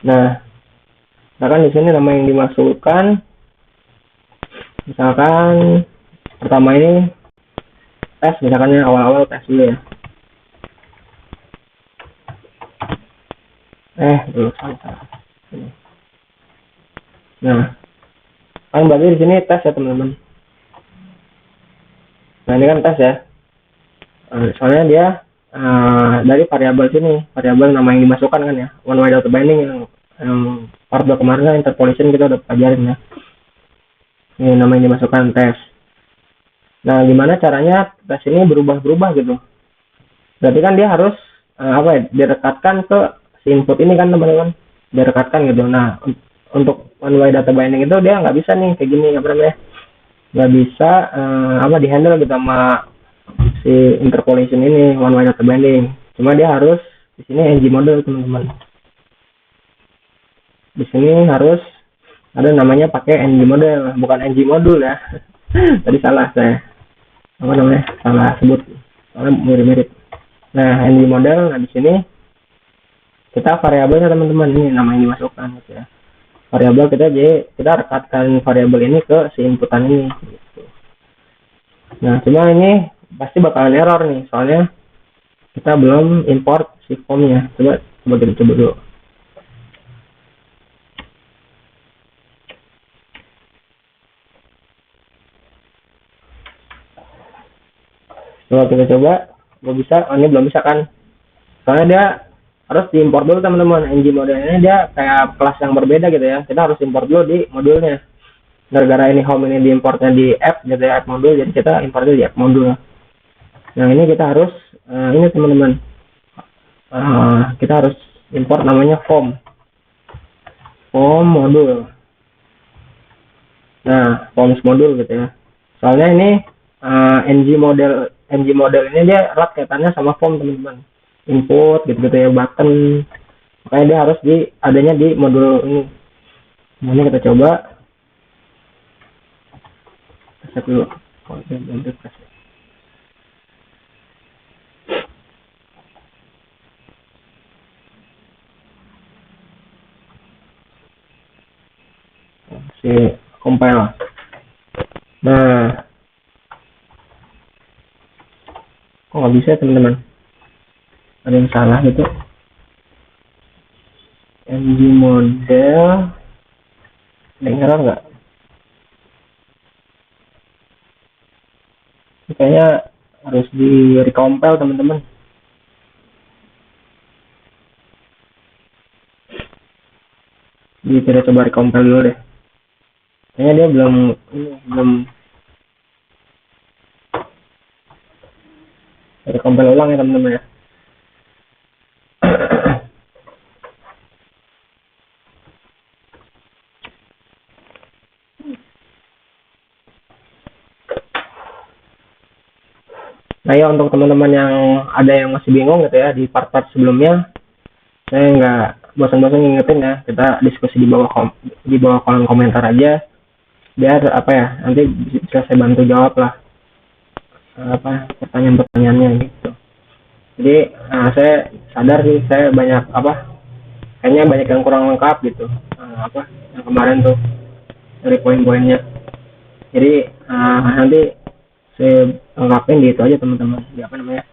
Nah, misalkan di sini nama yang dimasukkan, misalkan pertama ini tes, misalkan ya awal-awal tes dulu ya. Belum salah. Nah, kan berarti di sini tes ya teman-teman. Nah ini kan tes ya. Soalnya dia dari variabel sini, variabel nama yang dimasukkan kan ya. One way data binding yang part 2 kemarin kan interpolation kita udah pelajarin ya. Ini nama yang dimasukkan tes. Nah gimana caranya tes ini berubah-berubah gitu. Berarti kan dia harus direkatkan ke si input ini kan teman-teman, direkatkan gitu. Nah untuk one way data binding itu dia nggak bisa nih kayak gini, apa namanya, nggak bisa di handle gitu sama si interpolation ini, one way data binding. Cuma dia harus di sini ng model teman-teman. Di sini harus ada namanya pakai ng model, bukan ng modul ya. Tadi salah saya, salah sebut, soalnya mirip-mirip. Nah ng model, nah di sini kita variabelnya teman-teman, ini nama yang dimasukkan gitu ya. Variabel kita rekatkan variabel ini ke si inputan ini gitu. Nah cuma ini pasti bakalan error nih, soalnya kita belum import si formnya. Coba kita coba dulu. Coba kita coba, ini belum bisa kan, soalnya dia harus diimport dulu teman-teman. ng modelnya dia kayak kelas yang berbeda gitu ya, kita harus import dulu di modulnya. Gara-gara ini home ini diimportnya di app gitu ya, app modul, jadi kita importnya di app modul. Nah ini kita harus ini teman-teman, kita harus import namanya form modul. Nah forms modul gitu ya, soalnya ini ng model ini dia erat kaitannya sama form teman-teman, input gitu-gitu ya, button, makanya dia harus adanya di modul ini. Nah, ini kita coba tes dulu. Si compile. Nah kok nggak bisa teman-teman, ada yang salah gitu. ng model ada yang error nggak? Kayaknya harus di recompile teman-teman. Jadi kita coba recompile dulu deh. Kayaknya dia belum recompile ulang ya teman-teman ya. Nah ya, untuk teman-teman yang ada yang masih bingung gitu ya di part-part sebelumnya, saya bosan-bosan ngingetin ya, kita diskusi di bawah di bawah kolom komentar aja, biar apa ya, nanti bisa saya bantu jawab lah apa pertanyaan-pertanyaannya gitu. Jadi saya sadar sih, saya banyak apa, kayaknya banyak yang kurang lengkap gitu, apa yang kemarin tuh dari poin-poinnya. Jadi nanti saya lengkapin di itu aja teman-teman, di apa namanya,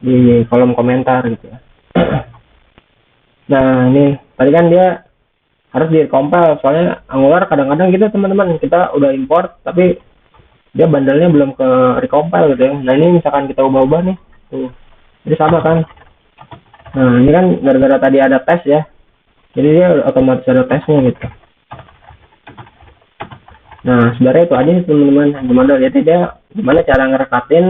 di kolom komentar gitu ya. Nah ini tadi kan dia harus di compile, soalnya Angular kadang-kadang gitu teman-teman, kita udah import tapi dia bandelnya belum ke recompile gitu ya. Nah ini misalkan kita ubah-ubah nih tuh, jadi sama kan. Nah ini kan gara-gara tadi ada tes ya, jadi dia otomatis ada tesnya gitu. Nah sebenarnya itu aja sih teman-teman model. Jadi dia gimana cara ngerekatin,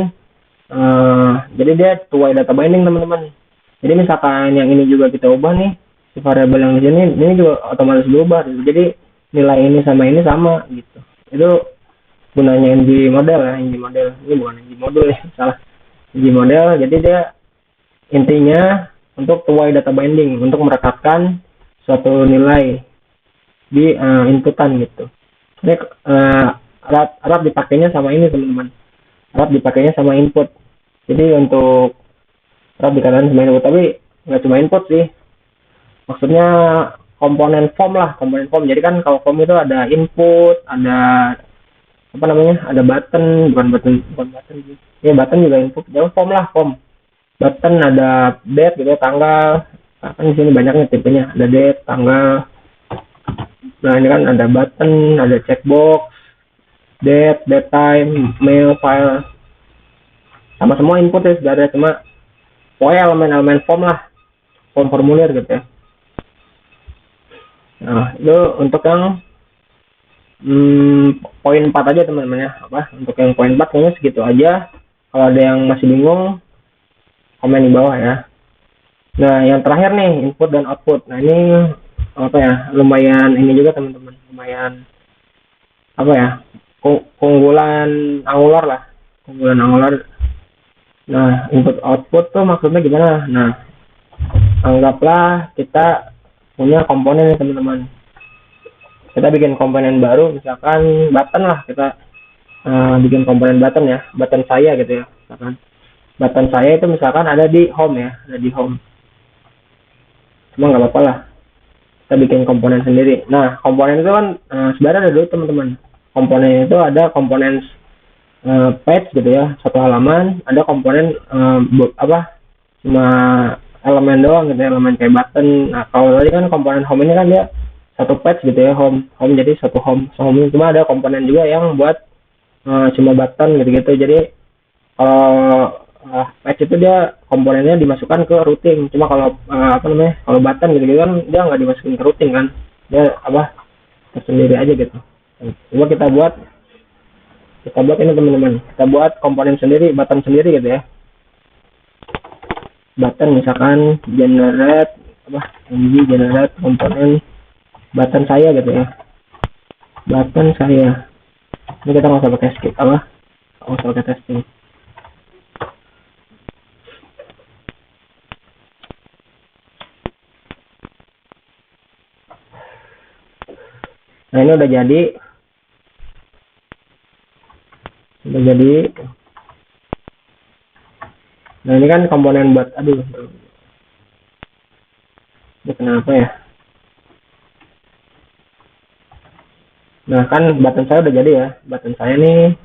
jadi dia two-way data binding teman-teman. Jadi misalkan yang ini juga kita ubah nih, si variabel yang di sini ini juga otomatis berubah gitu. Jadi nilai ini sama gitu. Itu gunanya ng model ya, ng model ini bukan ng modul ya, salah, ng model. Jadi dia intinya untuk two-way data binding, untuk merekatkan suatu nilai di inputan gitu. Ini alat dipakainya sama ini teman-teman, alat dipakainya sama input. Jadi untuk alat dikatakan sama input, tapi nggak cuma input sih, maksudnya komponen form lah, komponen form. Jadi kan kalau form itu ada input, ada apa namanya, ada button, bukan button ya, button juga input. Jangan form lah, form button, ada date gitu, tanggal. Nah, kan di sini banyaknya tipenya, ada date, tanggal. Nah ini kan ada button, ada checkbox, date, date time, mail, file, sama semua input ya sudah ada, cuma pokoknya elemen-elemen form lah, form formulir gitu ya. Nah itu untuk yang poin 4 aja teman-teman ya. Apa untuk yang poin 4 kayaknya segitu aja. Kalau ada yang masih bingung, komen di bawah ya. Nah yang terakhir nih, input dan output. Nah ini apa ya, lumayan ini juga teman-teman, lumayan apa ya, keunggulan Angular lah, keunggulan Angular. Nah input output tuh maksudnya gimana? Nah anggaplah kita punya komponen nih teman-teman, kita bikin komponen baru, misalkan button lah, kita bikin komponen button ya, button saya gitu ya, misalkan button saya itu misalkan ada di home ya, ada di home, cuma nggak apa-apa lah, kita bikin komponen sendiri. Nah komponen itu kan sebenarnya ada dulu teman-teman. Komponen itu ada komponen page gitu ya, satu halaman, ada komponen apa cuma elemen doang gitu ya, elemen kayak button. Nah kalau tadi kan komponen home ini kan dia satu page gitu ya, home jadi satu home. So, home cuma ada komponen juga yang buat cuma button gitu-gitu. Jadi kalau page itu dia komponennya dimasukkan ke routing. Cuma kalau apa namanya, kalau button gitu kan dia nggak dimasukin ke routing kan, dia apa tersendiri aja gitu. Coba kita buat ini teman-teman, kita buat komponen sendiri, button sendiri gitu ya. Button misalkan generate apa, generate komponen button saya gitu ya, button saya. Ini kita nggak usah pakai script apa, nggak usah pakai testing. Nah ini udah jadi, nah ini kan komponen buat, aduh ini kenapa ya. Nah kan button saya udah jadi ya, button saya nih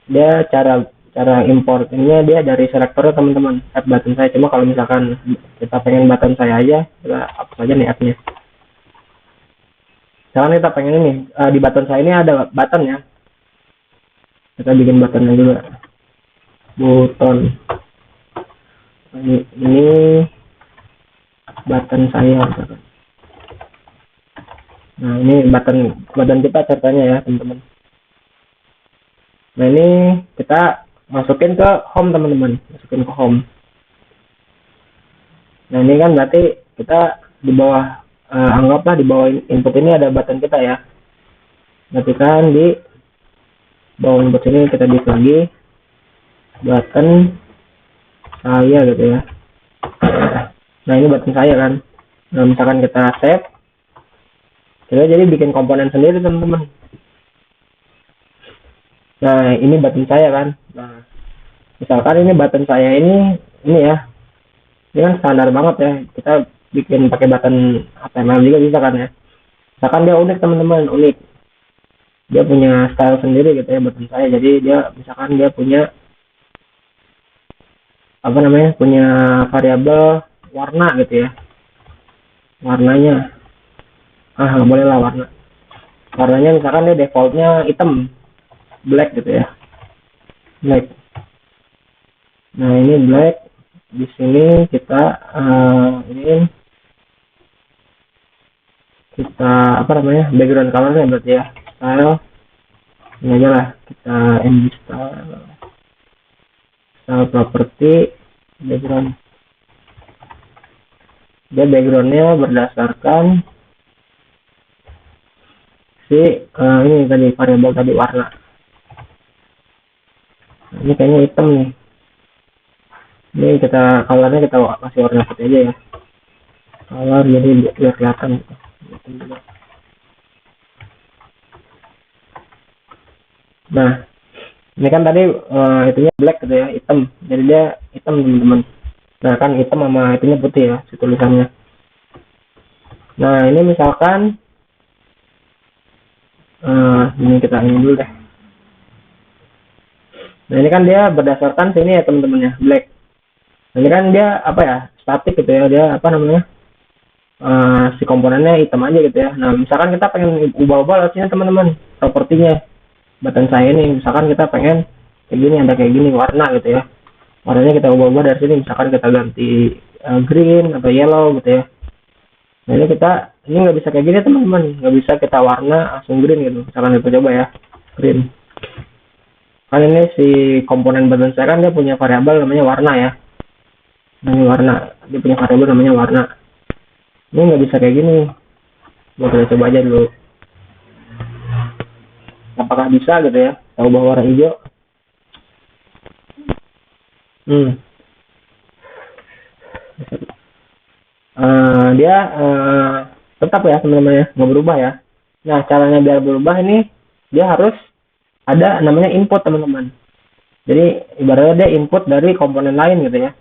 dia cara import ininya dia dari selektornya teman-teman, add button saya. Cuma kalau misalkan kita pengen button saya aja, kita hapus aja nih add-nya. Misalkan kita pengen ini, di button saya ini ada button ya, kita bikin buttonnya juga, button ini button saya. Nah ini button kita ceritanya ya teman-teman. Nah ini kita masukin ke home teman-teman, masukin ke home. Nah ini kan berarti kita di bawah, anggaplah di bawah input ini ada button kita ya. Berarti kan di bawah input ini kita di lagi button saya gitu ya. Nah ini button saya kan. Nah, misalkan kita save, kita jadi bikin komponen sendiri teman-teman. Nah, ini button saya kan. Nah, misalkan ini button saya ini ya, ini kan standar banget ya. Kita bikin pakai button HTML juga bisa kan ya. Misalkan dia unik teman-teman, unik. Dia punya style sendiri gitu ya button saya. Jadi dia misalkan dia punya apa namanya, punya variabel warna gitu ya. Warnanya, nggak boleh lah warna. Warnanya misalkan dia defaultnya hitam, black gitu ya, black. Nah ini black. Di sini kita ini kita apa namanya, background colornya berarti ya, style ini aja lah, kita ng style property background. Dia backgroundnya berdasarkan si ini tadi variabel tadi warna. Nah, ini kayaknya hitam nih. Ini kita colornya kita kasih warna putih aja ya, color jadi biar kelihatan gitu. Nah ini kan tadi itunya black gitu ya, hitam, jadi dia hitam teman-teman. Nah kan hitam sama itunya putih ya si tulisannya. Nah ini misalkan ini kita ini dulu deh. Nah ini kan dia berdasarkan sini ya teman-teman ya, black. Nah, ini kan dia apa ya, statik gitu ya, dia apa namanya, si komponennya hitam aja gitu ya. Nah misalkan kita pengen ubah-ubah lewat sini teman-teman, propertinya button saya ini, misalkan kita pengen kayak gini, ada kayak gini warna gitu ya, warnanya kita ubah-ubah dari sini, misalkan kita ganti green atau yellow gitu ya. Nah ini nggak bisa kayak gini teman-teman, nggak bisa kita warna langsung green gitu. Misalkan kita coba ya, green. Kan ini si komponen button saya kan dia punya variabel namanya warna ya. Nah, ini warna, dia punya variabel namanya warna. Ini nggak bisa kayak gini. Kita coba aja dulu. Apakah bisa gitu ya? Kita ubah warna hijau. Dia tetap ya teman-teman ya, nggak berubah ya. Nah caranya biar berubah ini, dia harus ada namanya input teman-teman. Jadi ibaratnya dia input dari komponen lain gitu ya.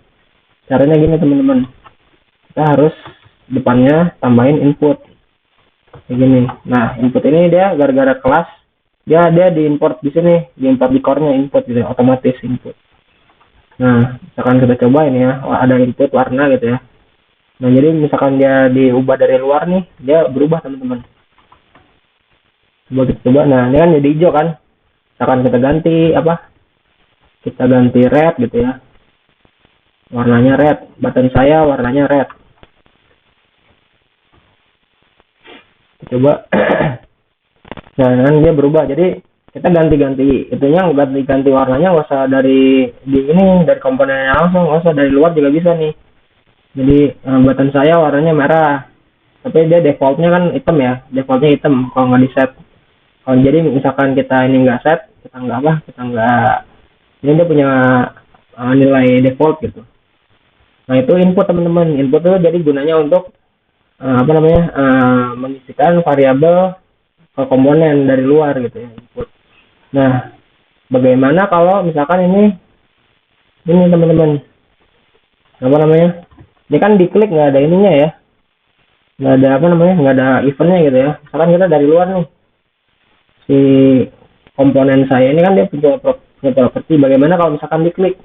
Caranya gini teman-teman, kita harus depannya tambahin input kayak gini. Nah input ini dia gara-gara kelas dia diimport di sini, diimport di core-nya input gitu, otomatis input. Nah misalkan kita coba ini ya, ada input warna gitu ya. Nah jadi misalkan dia diubah dari luar nih, dia berubah teman-teman. Coba kita coba. Nah ini kan jadi hijau kan. Misalkan kita ganti apa? Kita ganti red gitu ya. Warnanya red. Button saya warnanya red. Kita coba. Nah kan dia berubah. Jadi kita ganti-ganti itunya, ganti-ganti warnanya nggak usah dari komponennya langsung, nggak usah dari luar juga bisa nih. Jadi button saya warnanya merah, tapi dia defaultnya kan hitam ya, defaultnya hitam kalau nggak di set. Kalau jadi misalkan kita ini nggak set, kita nggak ini dia punya nilai default gitu. Nah itu input teman-teman, input itu jadi gunanya untuk mengisikan variabel ke komponen dari luar gitu ya, input. Nah bagaimana kalau misalkan ini teman-teman, ini kan diklik nggak ada ininya ya, nggak ada nggak ada eventnya gitu ya. Misalkan kita dari luar nih, si komponen saya ini kan dia punya properti, bagaimana kalau misalkan diklik.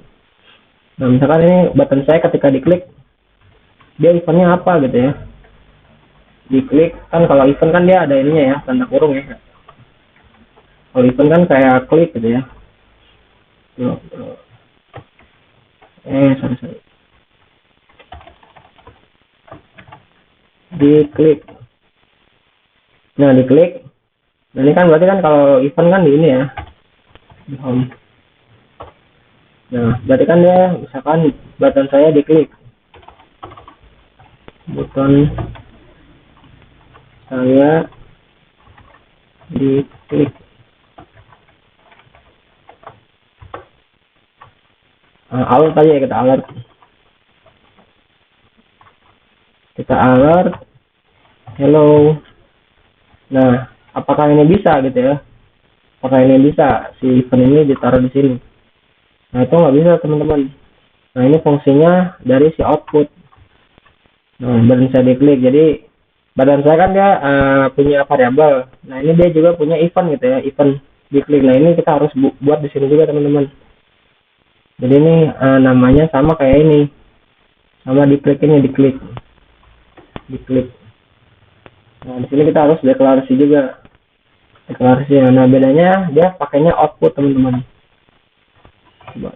Nah misalkan ini button saya ketika diklik dia eventnya apa gitu ya, diklik kan, kalau event kan dia ada ininya ya, tanda kurung ya. Kalau event kan kayak klik gitu ya. Sorry. Diklik. Nah diklik. Nah ini kan berarti kan kalau event kan di ini ya, di home. Nah berarti kan dia misalkan button saya diklik, button saya diklik. Alert aja ya, kita alert. kita alert hello. Nah, apakah ini bisa gitu ya? Apakah ini bisa si event ini ditaruh di sini? Nah, itu nggak bisa teman-teman. Nah, ini fungsinya dari si output. Nah, badan saya diklik. Jadi badan saya kan dia punya variabel. Nah, ini dia juga punya event gitu ya, event diklik. Nah, ini kita harus buat di sini juga teman-teman. Jadi ini namanya sama kayak ini. Sama diklik ini diklik. Nah, di sini kita harus deklarasi juga. Deklarasi. Nah, bedanya dia pakainya output teman-teman. Coba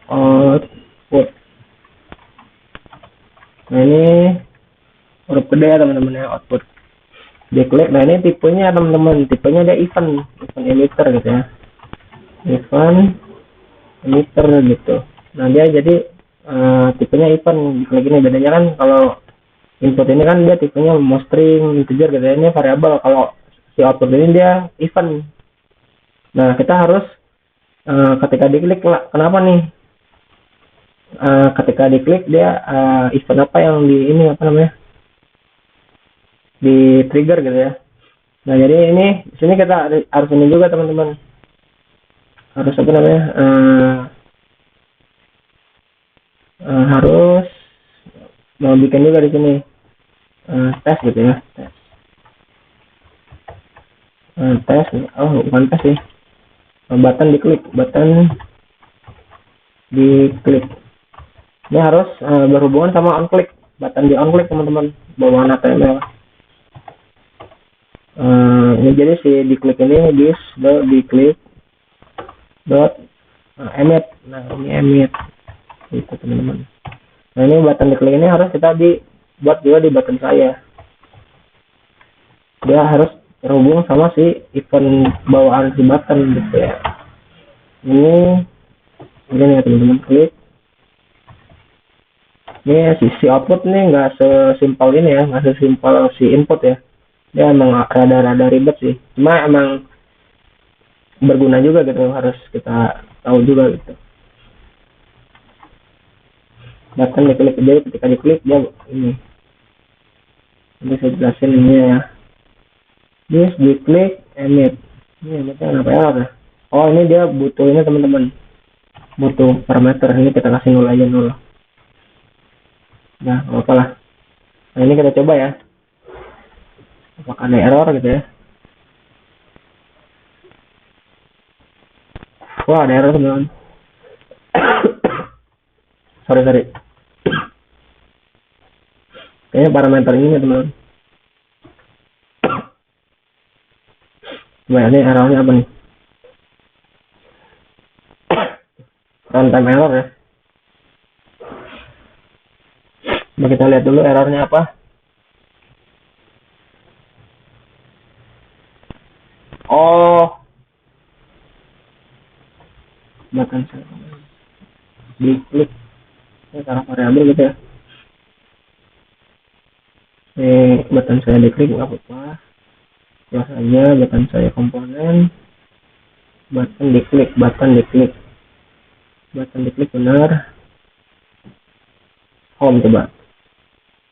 output. Nah, ini huruf gede ya teman-teman ya, output. Diklik. Nah, ini tipenya teman-teman, tipenya dia event emitter gitu ya, event emitter gitu. Nah, dia jadi tipenya event. Diklik ini bedanya kan, kalau input ini kan dia tipenya mau string, integer gitu ya, ini variabel. Kalau si output ini dia event. Nah, kita harus ketika diklik, kenapa nih ketika diklik dia event apa yang di ini apa namanya di trigger gitu ya. Nah, jadi ini di sini kita harus ini juga teman-teman, harus apa namanya harus mau bikin juga di sini tes gitu ya, tes oh bukan tes sih, button diklik ini harus berhubungan sama on click, button di on click teman-teman, bawaan HTML. Ini jadi si diklik ini this diklik dot emit. Nah, ini emit itu teman-teman. Nah, ini button diklik ini harus kita buat juga di button saya, dia harus terhubung sama si event bawaan si button gitu ya. Ini ya teman-teman, klik ini si output nih nggak sesimpel ini ya, nggak sesimpel si input ya, dia emang rada-rada ribet sih, cuma emang berguna juga gitu, harus kita tahu juga gitu. Button diklik, jadi ketika diklik dia ini saya jelasin ini ya, this diklik emit. Ini emitnya kenapa error ya? Oh, ini dia butuh ini teman-teman, butuh parameter. Ini kita kasih 0 aja, 0. Nah, nggak apa lah. Nah, ini kita coba ya, apakah ada error gitu ya. Wah, ada error teman-teman. sorry kayaknya parameter ini teman-teman. Coba ini errornya apa nih, runtime error ya. Coba kita lihat dulu errornya apa. Oh, button saya diklik cara variabel gitu ya. Button saya diklik nggak apa-apa, close aja. Button saya komponen, button diklik benar. Home, coba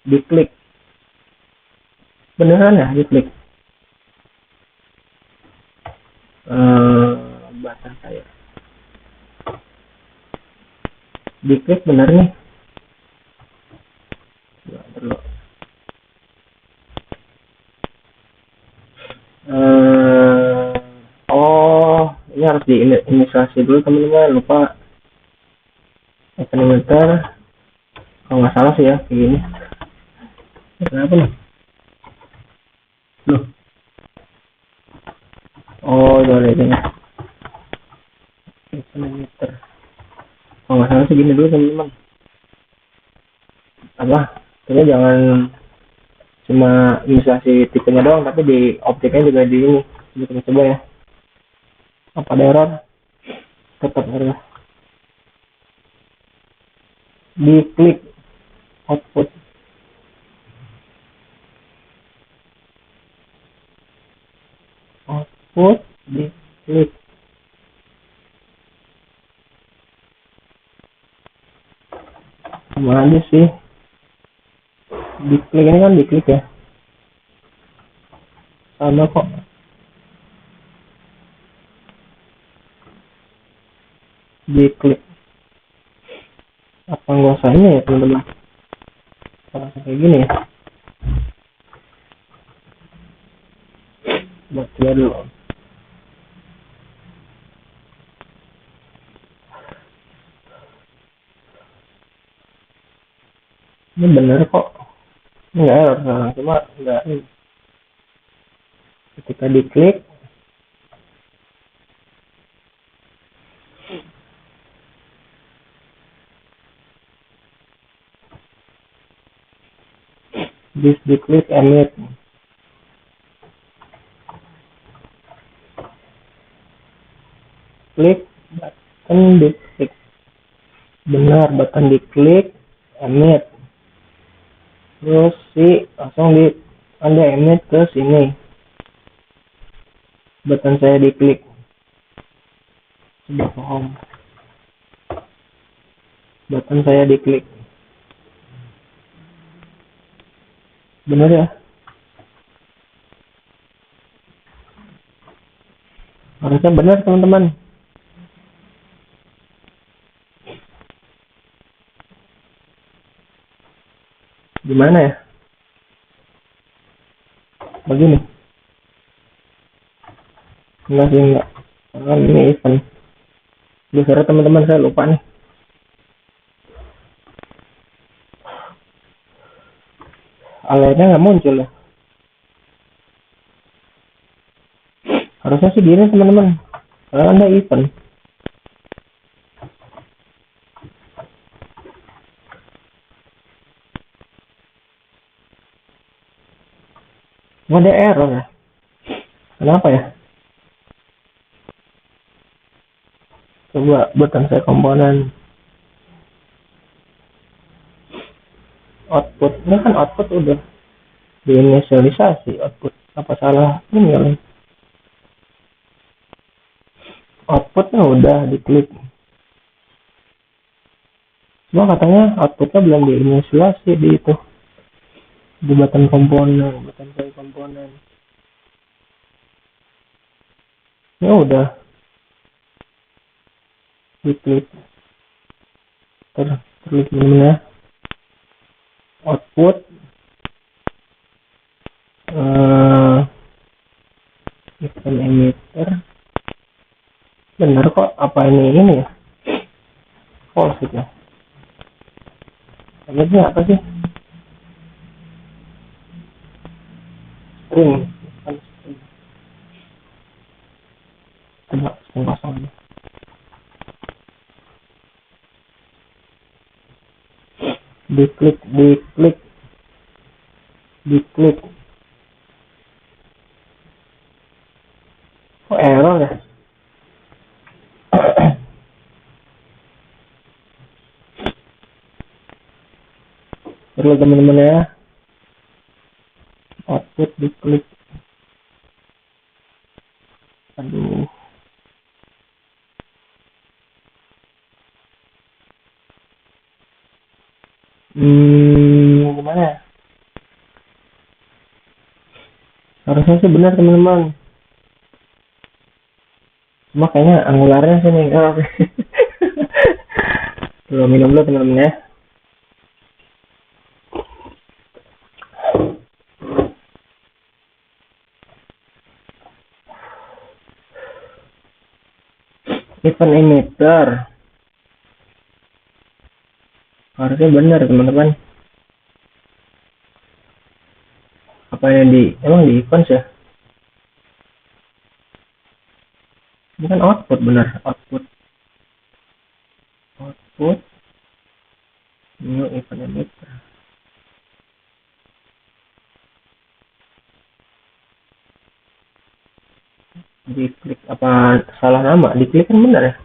diklik beneran ya, diklik button saya diklik bener nih, nggak perlu. Oh, ini harus diinisiasi dulu teman-teman, lupa estimator kalau nggak salah sih ya kayak gini. Kenapa nih? Loh, oh udah ini estimator kalau nggak salah sih gini dulu teman-teman. Apa, kita jangan cuma inisiasi tipenya doang, tapi di objeknya juga di ini. Kita coba ya, apa ada error, tetap error. Diklik output, diklik Sama aja sih, diklik ini kan diklik ya, sama kok. Diklik apa nggak usah ini ya teman-teman, kalau kayak gini ya, buat coba dulu. Ini bener kok, ini nggak error sekarang, cuma nggak ketika diklik this diklik emit, klik button diklik, benar button diklik emit, terus langsung di anda emit ke sini, button saya diklik, sudah paham, button saya diklik, benar ya, harusnya benar teman-teman. Gimana ya, begini enggak sih, enggak, karena ini event biasanya teman-teman, saya lupa nih, alertnya nggak muncul ya, harusnya sih gini teman-teman, karena anda event. Nggak ada error ya, kenapa ya, coba button saya komponen output, ini kan output udah diinisialisasi, output apa salah ini ya, outputnya udah diklik, cuma katanya outputnya belum diinisialisasi di itu, di button komponen, button saya komponen ya udah diklik, terklik ini ya, output event emitter, bener kok, apa ini ya, false gitu ya, ini apa sih, string, coba string kosong aja, diklik kok error ya. Perlu teman-teman ya, output diklik, aduh, gimana ya, harusnya sih benar teman-teman, cuma kayaknya angularnya sih nih error. Belum minum dulu teman-teman ya. Event emitter harusnya benar teman-teman, apa yang emang di event ya, ini kan output, benar output new event emitter, diklik apa salah nama, diklik kan benar ya,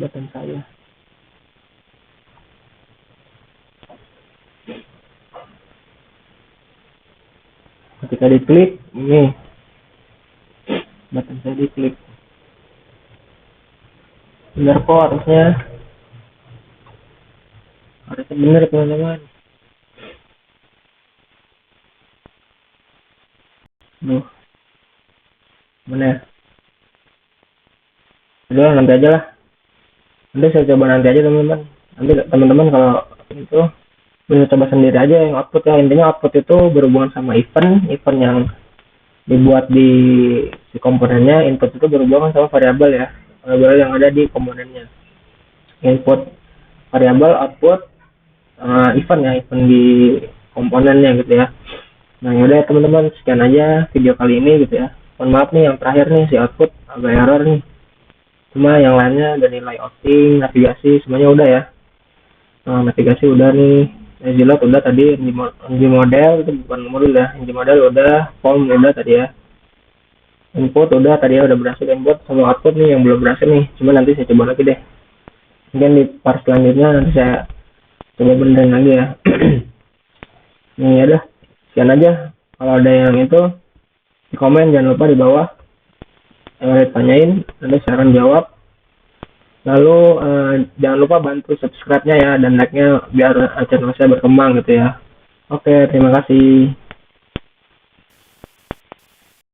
button saya ketika diklik ini, button saya diklik, Bener kok harusnya bener teman-teman. Duh, mana ya? Udah nanti aja lah. Nanti saya coba nanti aja teman-teman. Nanti teman-teman kalau itu bisa coba sendiri aja yang output ya. Intinya output itu berhubungan sama event yang dibuat di si komponennya. Input itu berhubungan sama variabel ya, variabel yang ada di komponennya. Input variabel, output event ya, event di komponennya gitu ya. Nah yaudah teman-teman, sekian aja video kali ini gitu ya. Mohon maaf nih yang terakhir nih, si output agak error nih. Cuma yang lainnya dari layouting, navigasi semuanya udah ya. Nah, navigasi udah nih, Zilot udah tadi, ng model itu bukan modul ya, ng model udah, form udah tadi ya. Input udah tadi ya, udah berhasil input. Sama output nih yang belum berhasil nih, cuma nanti saya coba lagi deh. Mungkin di part selanjutnya nanti saya coba benerin lagi ya. Nih ya udah, sekian aja. Kalau ada yang itu di komen, jangan lupa di bawah yang ada tanyain, nanti saya akan jawab. Lalu jangan lupa bantu subscribe-nya ya dan like-nya biar channel saya berkembang gitu ya. Oke, terima kasih.